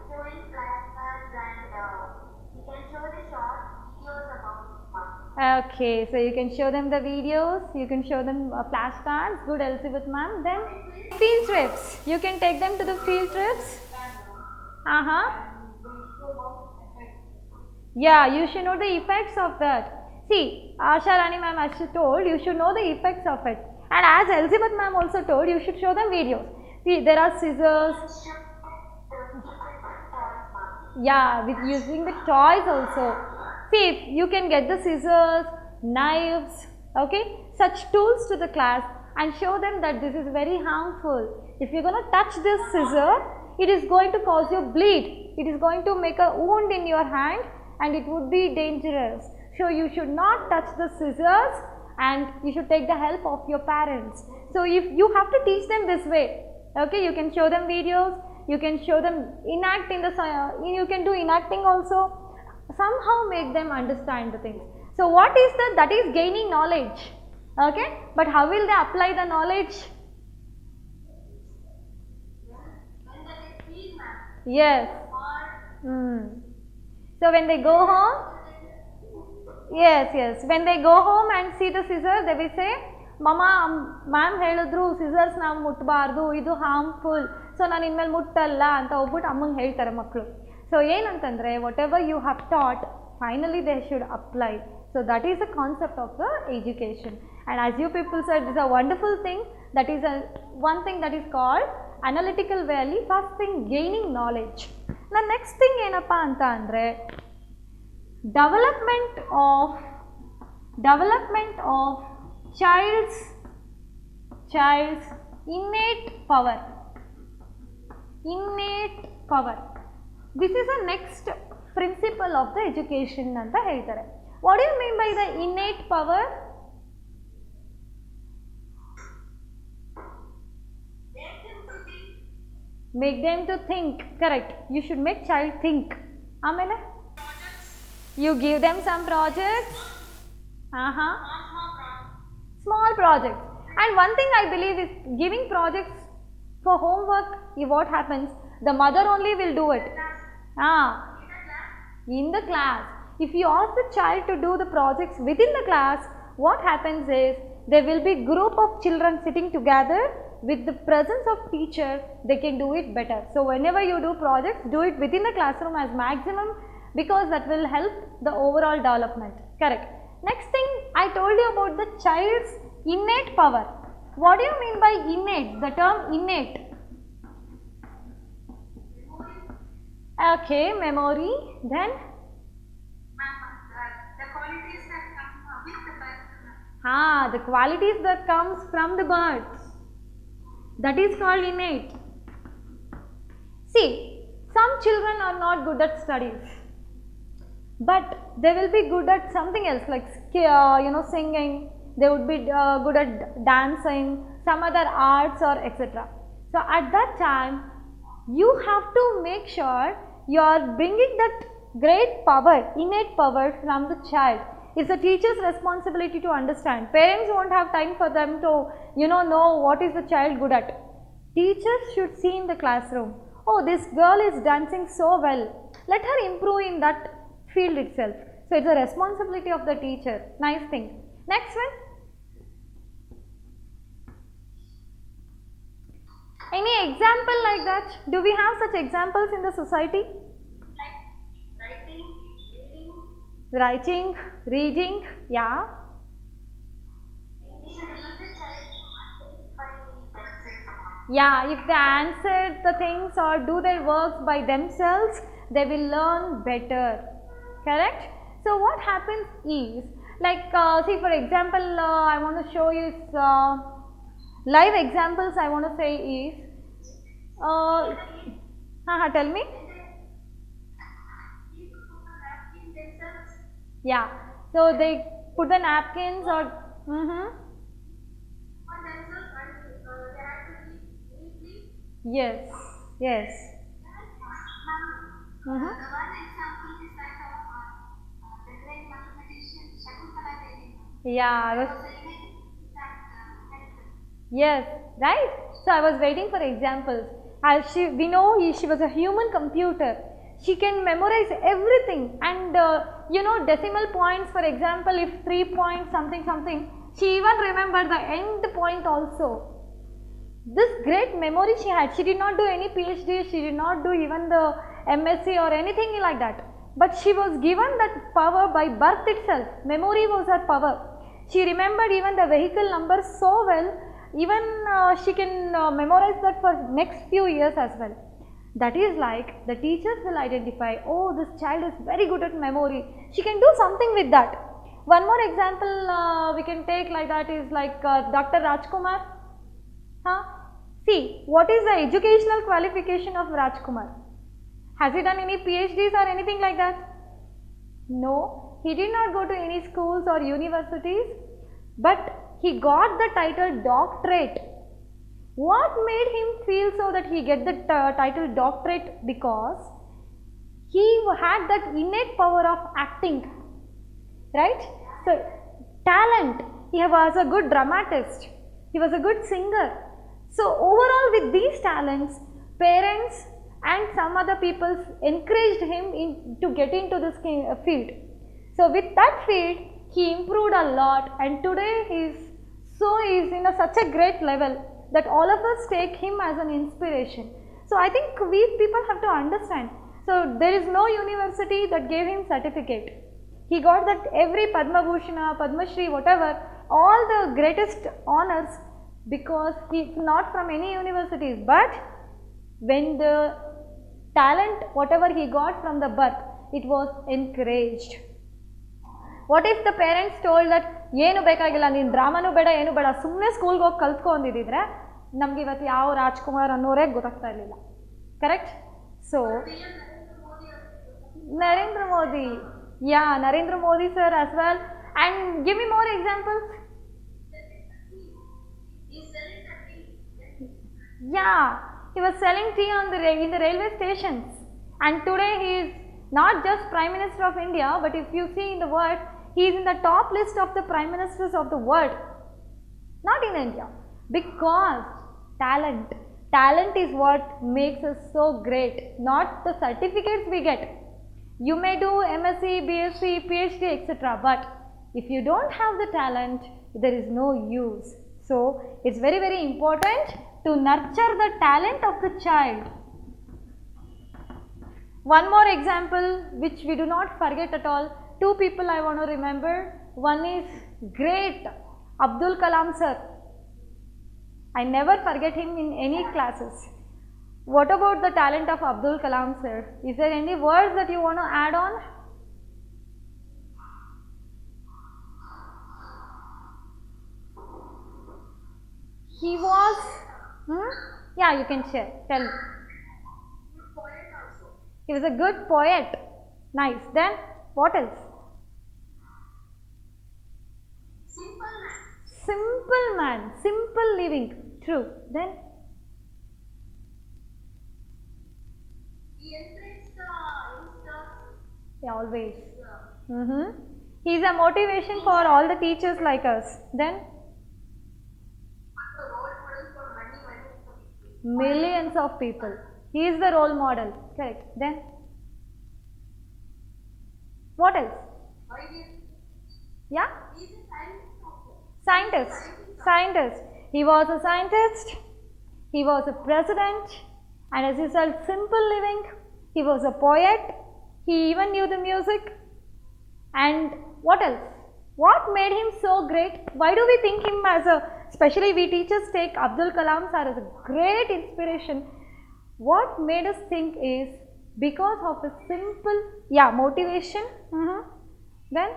Showing flashcards and you can show the short videos about it, ma'am. Okay, so you can show them the videos, you can show them flashcards, good Elizabeth ma'am. Then field trips, you can take them to the field trips. Yeah, you should know the effects of that. See, Asha Rani ma'am as she told, you should know the effects of it. And as Elizabeth ma'am also told, you should show them videos. See, there are scissors. Yeah, with using the toys also. See, if you can get the scissors, knives, okay, such tools to the class and show them that this is very harmful. If you're going to touch this scissor, it is going to cause you bleed. It is going to make a wound in your hand and it would be dangerous. So you should not touch the scissors and you should take the help of your parents. So if you have to teach them this way, okay, you can show them videos, you can show them enact in the, you can do enacting also, somehow make them understand the things. So what is that? That is gaining knowledge, okay, but how will they apply the knowledge? Yes. So when they go home, yes, when they go home and see the scissors, they will say, Mama, ma'am ಹೇಳಿದ್ರು scissors ನಾವು ಮುಟ್ಟಬಾರ್ದು, ಇದು harmful, so ನಾನು ಇನ್ಮೇಲೆ ಮುಟ್ಟಲ್ಲ ಅಂತ ಹೋಗ್ಬಿಟ್ಟು ಅಮ್ಮಂಗೆ ಹೇಳ್ತಾರೆ ಮಕ್ಕಳು. ಸೊ ಏನಂತಂದರೆ whatever you have taught, finally they should apply. So that is the concept of the education. And as you people said, it is a wonderful thing. That is one thing that is called analytical value. First thing, gaining knowledge. The next thing ಏನಪ್ಪ ಅಂತ ಅಂದರೆ development of child's innate power. This is the next principle of the education ಅಂತ ಹೇಳ್ತಾರೆ. What do you mean by the innate power? Make them to think. Correct. You should make child think. ಆಮೇಲೆ you give them some projects. Small projects. And one thing I believe is giving projects for homework, what happens? The mother only will do it. In the class. If you ask the child to do the projects within the class, what happens is there will be group of children sitting together with the presence of teacher, they can do it better. So whenever you do projects, do it within the classroom as maximum, because that will help the overall development. Correct. Next thing, I told you about the child's innate power. What do you mean by innate? The term innate. Okay, memory. Then the qualities that come with the birth. the qualities that comes from the birth. That is called innate. See, some children are not good at studies, but they will be good at something else like singing. They would be good at dancing, some other arts or etc. So at that time, you have to make sure you are bringing that great power, innate power from the child. It's the teacher's responsibility to understand. Parents won't have time for them to know what is the child good at. Teachers should see in the classroom, oh, this girl is dancing so well, let her improve in that field itself. So it's a responsibility of the teacher. Nice thing. Next one. Any example like that? Do we have such examples in the society? Like Writing, reading, yeah. we should leave the child to identify themselves. Yeah, if they answer the things or do their works by themselves, they will learn better. Correct? So what happens is, like see for example, I want to show you live examples. I want to say is, tell me. Yeah, so they put the napkins or On themselves and they have to be neatly. yes. The one example is that of the great mathematician Shakuntala Devi. Yeah, I was, So even that helped. yes, right. So I was waiting for examples. As we know she was a human computer. She can memorize everything, and decimal points, for example, if 3 point something, she even remembered the end point also. This great memory she had. She did not do any PhD, she did not do even the MSc or anything like that, but she was given that power by birth itself. Memory was her power. She remembered even the vehicle numbers so well, even she can memorize that for next few years as well. That is like the teachers will identify, oh, this child is very good at memory, she can do something with that. One more example we can take like that is like Dr. Rajkumar. See, what is the educational qualification of Rajkumar? Has he done any PhDs or anything like that? No, he did not go to any schools or universities, but he got the title doctorate. What made him feel so that he get the title doctorate? Because he had that innate power of acting, right? So, talent, he was a good dramatist, he was a good singer. So, overall with these talents, parents and some other people encouraged him to get into this field. So, with that field, he improved a lot, and today he is in such a great level that all of us take him as an inspiration. So, I think we people have to understand. So, there is no university that gave him certificate. He got that every Padma Bhushana, Padma Shri, whatever, all the greatest honors because he is not from any universities, but when the talent, whatever he got from the birth, it was encouraged. What if the parents told that ಏನು ಬೇಕಾಗಿಲ್ಲ ನೀನು ಡ್ರಾಮಾನೂ ಬೇಡ ಏನು ಬೇಡ ಸುಮ್ಮನೆ ಸ್ಕೂಲ್ಗೆ ಹೋಗಿ ಕಲ್ತ್ಕೊ ಅಂದಿದ್ದಿದ್ರೆ ನಮ್ಗೆ ಇವತ್ತು ಯಾವ ರಾಜ್ಕುಮಾರ್ ಅನ್ನೋರೇ ಗೊತ್ತಾಗ್ತಾ ಇರಲಿಲ್ಲ. Correct? So Narendra Modi, yeah, Narendra Modi sir as well. And give me more examples. Yeah, he was selling tea on in the railway stations, and today he is not just Prime Minister of India, but if you see in the world, he is in the top list of the Prime Ministers of the world, not in India, because talent is what makes us so great, not the certificates we get. You may do MSc, BSc, PhD, etc., but if you don't have the talent, there is no use. So, it's very, very important to nurture the talent of the child. One more example which we do not forget at all, two people I want to remember. One is great Abdul Kalam sir. I never forget him in any classes. What about the talent of Abdul Kalam sir? Is there any words that you want to add on? He was, yeah, you can share, tell me. He was a good poet. Nice. Then, what else? Simple man, simple living. True. Then? He encouraged the youngsters. Yeah, always. He is a motivation for all the teachers like us. Then? The role model for many people. Millions of people. He is the role model. Correct. Then? What else? Yeah? He is a Scientist. He was a scientist. He was a president. And as he said, simple living. He was a poet. He even knew the music. And what else? What made him so great? Why do we think him as especially we teachers take Abdul Kalam sir as a great inspiration. What made us think is because of a simple, motivation. Then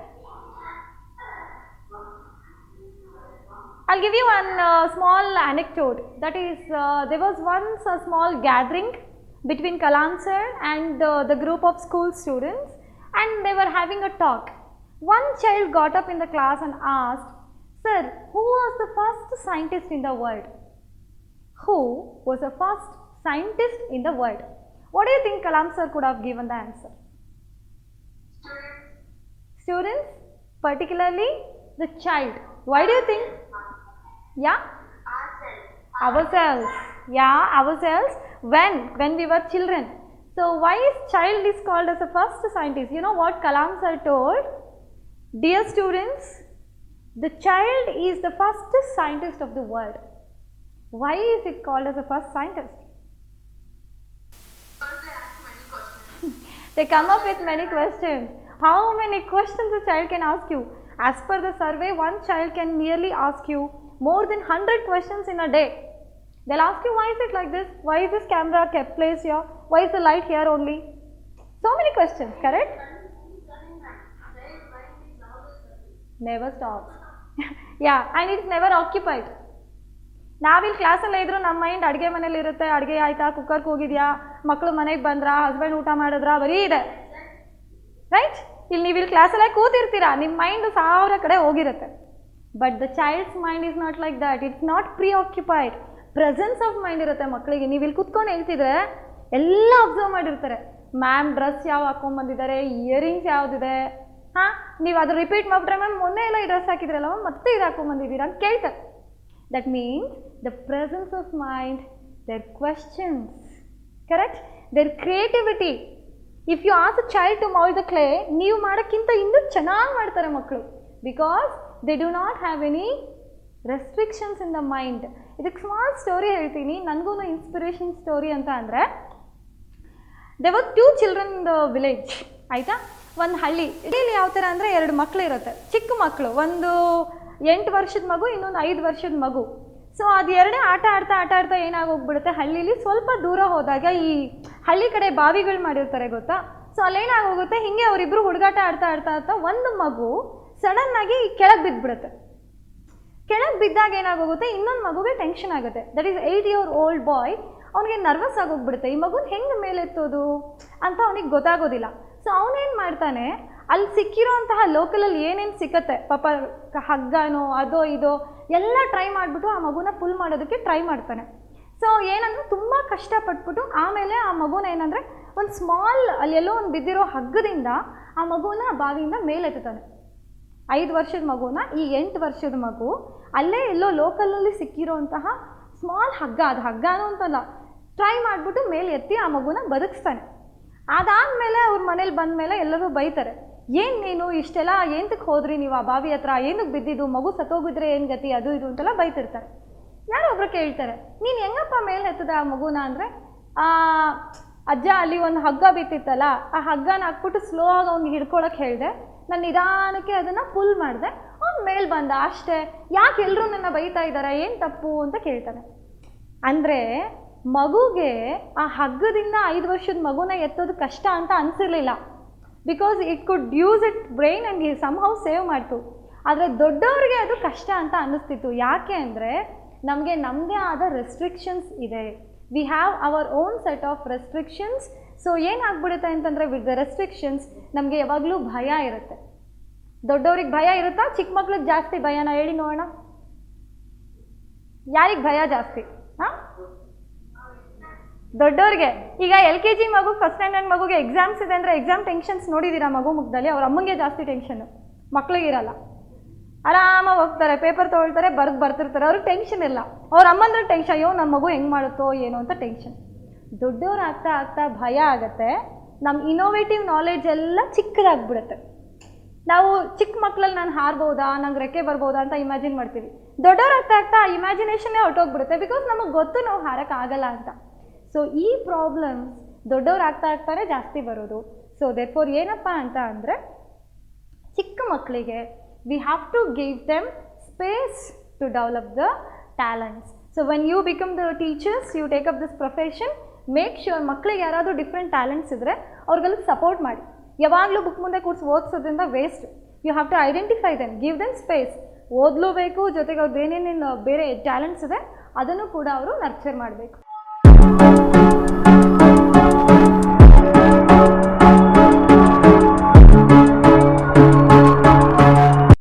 I'll give you one small anecdote. That is, there was once a small gathering between Kalam sir and the group of school students, and they were having a talk. One child got up in the class and asked, "Sir, who was the first scientist in the world?" Who was the first scientist in the world? What do you think Kalam sir could have given the answer? Students, particularly the child. Why do you think? Yeah? Ourselves. Yeah, ourselves when we were children. So, why is child is called as the first scientist? You know what Kalam sir told? Dear students, the child is the first scientist of the world. Why is it called as the first scientist? They come up with many questions. How many questions a child can ask you? As per the survey, one child can merely ask you more than 100 questions in a day. They'll ask you, why is it like this? Why is this camera kept placed here? Why is the light here only? So many questions, correct? Never stops. Yeah, and it's never occupied. ನಾವಿಲ್ಲಿ ಕ್ಲಾಸಲ್ಲೇ ಇದ್ರು ನಮ್ಮ mind ಅಡುಗೆ ಮನೇಲಿ ಇರುತ್ತೆ. ಅಡುಗೆ ಆಯ್ತಾ, ಕುಕ್ಕರ್ಗೆ ಹೋಗಿದ್ಯಾ, ಮಕ್ಕಳು ಮನೆಗೆ ಬಂದ್ರಾ, ಹಸ್ಬೆಂಡ್ ಊಟ ಮಾಡಿದ್ರಾ, ಬರೀ ಇದೆ ರೈಟ್. ಇಲ್ಲಿ ನೀವು ಇಲ್ಲಿ ಕ್ಲಾಸಲ್ಲೇ ಕೂತಿರ್ತೀರಾ, ನಿಮ್ಮ ಮೈಂಡ್ 1000 ಕಡೆ ಹೋಗಿರುತ್ತೆ. But the child's mind is not like that. It's not preoccupied. Presence of mind ಇರುತ್ತೆ ಮಕ್ಕಳಿಗೆ. ನೀವು ಇಲ್ಲಿ ಕೂತ್ಕೊಂಡು ಹೇಳ್ತಿದ್ರೆ ಎಲ್ಲ ಅಬ್ಸರ್ವ್ ಮಾಡಿರ್ತಾರೆ. ಮ್ಯಾಮ್ ಡ್ರೆಸ್ ಯಾವ ಹಾಕೊಂಡ್ಬಂದಿದ್ದಾರೆ, ಇಯರಿಂಗ್ಸ್ ಯಾವುದಿದೆ, ಹಾಂ ನೀವು ಅದು ರಿಪೀಟ್ ಮಾಡಿಬಿಟ್ರೆ ಮ್ಯಾಮ್ ಮೊನ್ನೆ ಎಲ್ಲ ಈ ಡ್ರೆಸ್ ಹಾಕಿದ್ರಲ್ಲ ಮ್ಯಾಮ್ ಮತ್ತೆ ಇದು ಹಾಕೊಂಡ್ಬಂದಿದ್ದೀರಾ ಅಂತ ಕೇಳ್ತಾರೆ. That means the presence of mind, their questions, correct, their creativity. If you ask a child to mould the clay, ನೀವು ಮಾಡೋಕ್ಕಿಂತ ಇನ್ನೂ ಚೆನ್ನಾಗಿ ಮಾಡ್ತಾರೆ ಮಕ್ಕಳು. Because they do not have any restrictions in the mind. ಇದಕ್ಕೆ ಸ್ಮಾಲ್ ಸ್ಟೋರಿ ಹೇಳ್ತೀನಿ, ನನಗೂ inspiration story ಅಂತ ಅಂದರೆ, there were 2 children in the village, ಆಯಿತಾ. ಒಂದು ಹಳ್ಳಿ. ಇಲ್ಲಿ ಯಾವ ಥರ ಅಂದರೆ 2 ಮಕ್ಕಳು ಇರುತ್ತೆ, ಚಿಕ್ಕ ಮಕ್ಕಳು. ಒಂದು 8 ವರ್ಷದ ಮಗು, ಇನ್ನೊಂದು 5 ವರ್ಷದ ಮಗು. ಸೊ ಅದು ಎರಡೇ ಆಟ ಆಡ್ತಾ ಏನಾಗೋಗ್ಬಿಡುತ್ತೆ, ಹಳ್ಳೀಲಿ ಸ್ವಲ್ಪ ದೂರ ಹೋದಾಗ ಈ ಹಳ್ಳಿ ಕಡೆ ಬಾವಿಗಳು ಮಾಡಿರ್ತಾರೆ ಗೊತ್ತಾ. ಸೊ ಅಲ್ಲೇನಾಗೋಗುತ್ತೆ, ಹೀಗೆ ಅವರಿಬ್ಬರು ಹುಡುಗಾಟ ಆಡ್ತಾ ಒಂದು ಮಗು ಸಡನ್ನಾಗಿ ಕೆಳಗೆ ಬಿದ್ದುಬಿಡುತ್ತೆ. ಕೆಳಗೆ ಬಿದ್ದಾಗ ಏನಾಗೋಗುತ್ತೆ, ಇನ್ನೊಂದು ಮಗುಗೆ ಟೆನ್ಷನ್ ಆಗುತ್ತೆ. ದಟ್ ಈಸ್ 8-year-old ಬಾಯ್. ಅವನಿಗೆ ನರ್ವಸ್ ಆಗೋಗ್ಬಿಡುತ್ತೆ, ಈ ಮಗುನ ಹೆಂಗೆ ಮೇಲೆತ್ತೋದು ಅಂತ ಅವನಿಗೆ ಗೊತ್ತಾಗೋದಿಲ್ಲ. ಸೊ ಅವನೇನು ಮಾಡ್ತಾನೆ, ಅಲ್ಲಿ ಸಿಕ್ಕಿರೋಂತಹ ಲೋಕಲಲ್ಲಿ ಏನೇನು ಸಿಕ್ಕತ್ತೆ ಪಾಪ, ಹಗ್ಗನೋ ಅದೋ ಇದೋ ಎಲ್ಲ ಟ್ರೈ ಮಾಡಿಬಿಟ್ಟು ಆ ಮಗುನ ಪುಲ್ ಮಾಡೋದಕ್ಕೆ ಟ್ರೈ ಮಾಡ್ತಾನೆ. ಸೊ ಏನಂದರೆ ತುಂಬ ಕಷ್ಟಪಟ್ಬಿಟ್ಟು ಆಮೇಲೆ ಆ ಮಗುನ ಏನಂದರೆ ಒಂದು ಸ್ಮಾಲ್ ಅಲ್ಲಿ ಎಲ್ಲೋ ಒಂದು ಬಿದ್ದಿರೋ ಹಗ್ಗದಿಂದ ಆ ಮಗುನ ಬಾವಿಯಿಂದ ಮೇಲೆತ್ತಾನೆ. 5 ವರ್ಷದ ಮಗುನ, ಈ 8 ವರ್ಷದ ಮಗು ಅಲ್ಲೇ ಎಲ್ಲೋ ಲೋಕಲಲ್ಲಿ ಸಿಕ್ಕಿರೋಂತಹ ಸ್ಮಾಲ್ ಹಗ್ಗ, ಅದು ಹಗ್ಗನೂ ಅಂತಲ್ಲ, ಟ್ರೈ ಮಾಡಿಬಿಟ್ಟು ಮೇಲೆ ಎತ್ತಿ ಆ ಮಗುನ ಬದುಕಿಸ್ತಾನೆ. ಅದಾದಮೇಲೆ ಅವ್ರ ಮನೇಲಿ ಬಂದಮೇಲೆ ಎಲ್ಲರೂ ಬೈತಾರೆ, ಏನು ನೀನು ಇಷ್ಟೆಲ್ಲ ಏನಕ್ಕೆ ಹೋದ್ರಿ ನೀವು ಆ ಬಾವಿ ಹತ್ರ, ಏನಕ್ಕೆ ಬಿದ್ದಿದ್ದು, ಮಗು ಸತ್ತೋಗಿದ್ರೆ ಏನು ಗತಿ, ಅದು ಇದು ಅಂತೆಲ್ಲ ಬೈತಿರ್ತಾರೆ. ಯಾರೋ ಒಬ್ರು ಕೇಳ್ತಾರೆ, ನೀನು ಹೆಂಗಪ್ಪ ಮೇಲೆ ಎತ್ತದ ಆ ಮಗುನ ಅಂದರೆ, ಅಜ್ಜ ಅಲ್ಲಿ ಒಂದು ಹಗ್ಗ ಬಿತ್ತಿತ್ತಲ್ಲ, ಆ ಹಗ್ಗನ ಹಾಕ್ಬಿಟ್ಟು ಸ್ಲೋ ಆಗಿ ಅವ್ನಿಗೆ ಹಿಡ್ಕೊಳಕ್ಕೆ ಹೇಳಿದೆ, ನಾನು ನಿಧಾನಕ್ಕೆ ಅದನ್ನು ಪುಲ್ ಮಾಡಿದೆ, ಅವ್ನು ಮೇಲೆ ಬಂದ ಅಷ್ಟೇ, ಯಾಕೆ ಎಲ್ಲರೂ ನನ್ನ ಬೈತಾ ಇದ್ದಾರೆ, ಏನು ತಪ್ಪು ಅಂತ ಕೇಳ್ತಾನೆ. ಅಂದರೆ ಮಗುಗೆ ಆ ಹಗ್ಗದಿಂದ 5 ವರ್ಷದ ಮಗುನ ಎತ್ತೋದು ಕಷ್ಟ ಅಂತ ಅನಿಸಿರಲಿಲ್ಲ. Because it could use it brain and somehow save ಮಾಡ್ತು. ಆದರೆ ದೊಡ್ಡವರಿಗೆ ಅದು ಕಷ್ಟ ಅಂತ ಅನ್ನಿಸ್ತಿತ್ತು. ಯಾಕೆ ಅಂದರೆ ನಮಗೆ ನಮ್ಮದೇ ಆದ ರೆಸ್ಟ್ರಿಕ್ಷನ್ಸ್ ಇದೆ. We have our own set of restrictions. So ಏನಾಗ್ಬಿಡುತ್ತೆ ಅಂತಂದರೆ, ವಿತ್ ದ ರೆಸ್ಟ್ರಿಕ್ಷನ್ಸ್ ನಮಗೆ ಯಾವಾಗಲೂ ಭಯ ಇರುತ್ತೆ. ದೊಡ್ಡವ್ರಿಗೆ ಭಯ ಇರುತ್ತಾ, ಚಿಕ್ಕ ಮಕ್ಳಿಗೆ ಜಾಸ್ತಿ ಭಯನ? ಹೇಳಿ ನೋಡೋಣ, ಯಾರಿಗೆ ಭಯ ಜಾಸ್ತಿ? ಹಾಂ, ದೊಡ್ಡವ್ರಿಗೆ. ಈಗ LKG ಮಗು, ಫಸ್ಟ್ ಸ್ಟ್ಯಾಂಡರ್ಡ್ ಮಗುಗೆ ಎಕ್ಸಾಮ್ಸ್ ಇದೆ ಅಂದರೆ ಎಕ್ಸಾಮ್ ಟೆನ್ಷನ್ಸ್ ನೋಡಿದ್ದೀರಾ ಮಗು ಮುಖದಲ್ಲಿ? ಅವ್ರ ಅಮ್ಮಂಗೆ ಜಾಸ್ತಿ ಟೆನ್ಷನ್ನು, ಮಕ್ಳಿಗಿರಲ್ಲ. ಆರಾಮಾಗಿ ಹೋಗ್ತಾರೆ, ಪೇಪರ್ ತೊಗೊಳ್ತಾರೆ, ಬರ್ತಿರ್ತಾರೆ, ಅವ್ರಿಗೆ ಟೆನ್ಷನ್ ಇಲ್ಲ. ಅವ್ರ ಅಮ್ಮಂದ್ರೆ ಟೆನ್ಷನ್, ಅಯ್ಯೋ ನಮ್ಮ ಮಗು ಹೆಂಗೆ ಮಾಡುತ್ತೋ ಏನೋ ಅಂತ ಟೆನ್ಷನ್. ದೊಡ್ಡವ್ರು ಆಗ್ತಾ ಭಯ ಆಗುತ್ತೆ. ನಮ್ಮ ಇನೋವೇಟಿವ್ ನಾಲೆಡ್ಜ್ ಎಲ್ಲ ಚಿಕ್ಕದಾಗ್ಬಿಡುತ್ತೆ. ನಾವು ಚಿಕ್ಕ ಮಕ್ಕಳಲ್ಲಿ ನಾನು ಹಾರ್ಬೋದಾ, ನಂಗೆ ರೆಕ್ಕೆ ಬರ್ಬೋದಾ ಅಂತ ಇಮ್ಯಾಜಿನ್ ಮಾಡ್ತೀವಿ. ದೊಡ್ಡವ್ರು ಆಗ್ತಾ ಆ ಇಮ್ಯಾಜಿನೇಷನ್ನೇ ಹೊರಟೋಗ್ಬಿಡುತ್ತೆ. ಬಿಕಾಸ್ ನಮಗೆ ಗೊತ್ತು ನಾವು ಹಾರಕ್ಕಾಗಲ್ಲ ಅಂತ. ಸೊ ಈ ಪ್ರಾಬ್ಲಮ್ಸ್ ದೊಡ್ಡವ್ರು ಆಗ್ತಾನೆ ಜಾಸ್ತಿ ಬರೋದು. ಸೊ ದೇರ್ಫೋರ್ ಏನಪ್ಪ ಅಂತ ಅಂದರೆ, ಚಿಕ್ಕ ಮಕ್ಕಳಿಗೆ we have to give them space to develop the talents. So when you become the teachers, you take up this profession, make sure ಮಕ್ಕಳಿಗೆ ಯಾರಾದರೂ ಡಿಫ್ರೆಂಟ್ ಟ್ಯಾಲೆಂಟ್ಸ್ ಇದ್ದರೆ ಅವ್ರಿಗೆಲ್ಲ ಸಪೋರ್ಟ್ ಮಾಡಿ. ಯಾವಾಗಲೂ ಬುಕ್ ಮುಂದೆ ಕೂರಿಸಿ ಓದಿಸೋದ್ರಿಂದ waste. You have to identify them, give them space. ಓದಲೂಬೇಕು, ಜೊತೆಗೆ ಅವ್ರದ್ದು ಏನೇನೇನು ಬೇರೆ ಟ್ಯಾಲೆಂಟ್ಸ್ ಇದೆ ಅದನ್ನು ಕೂಡ ಅವರು ನರ್ಚರ್ ಮಾಡಬೇಕು.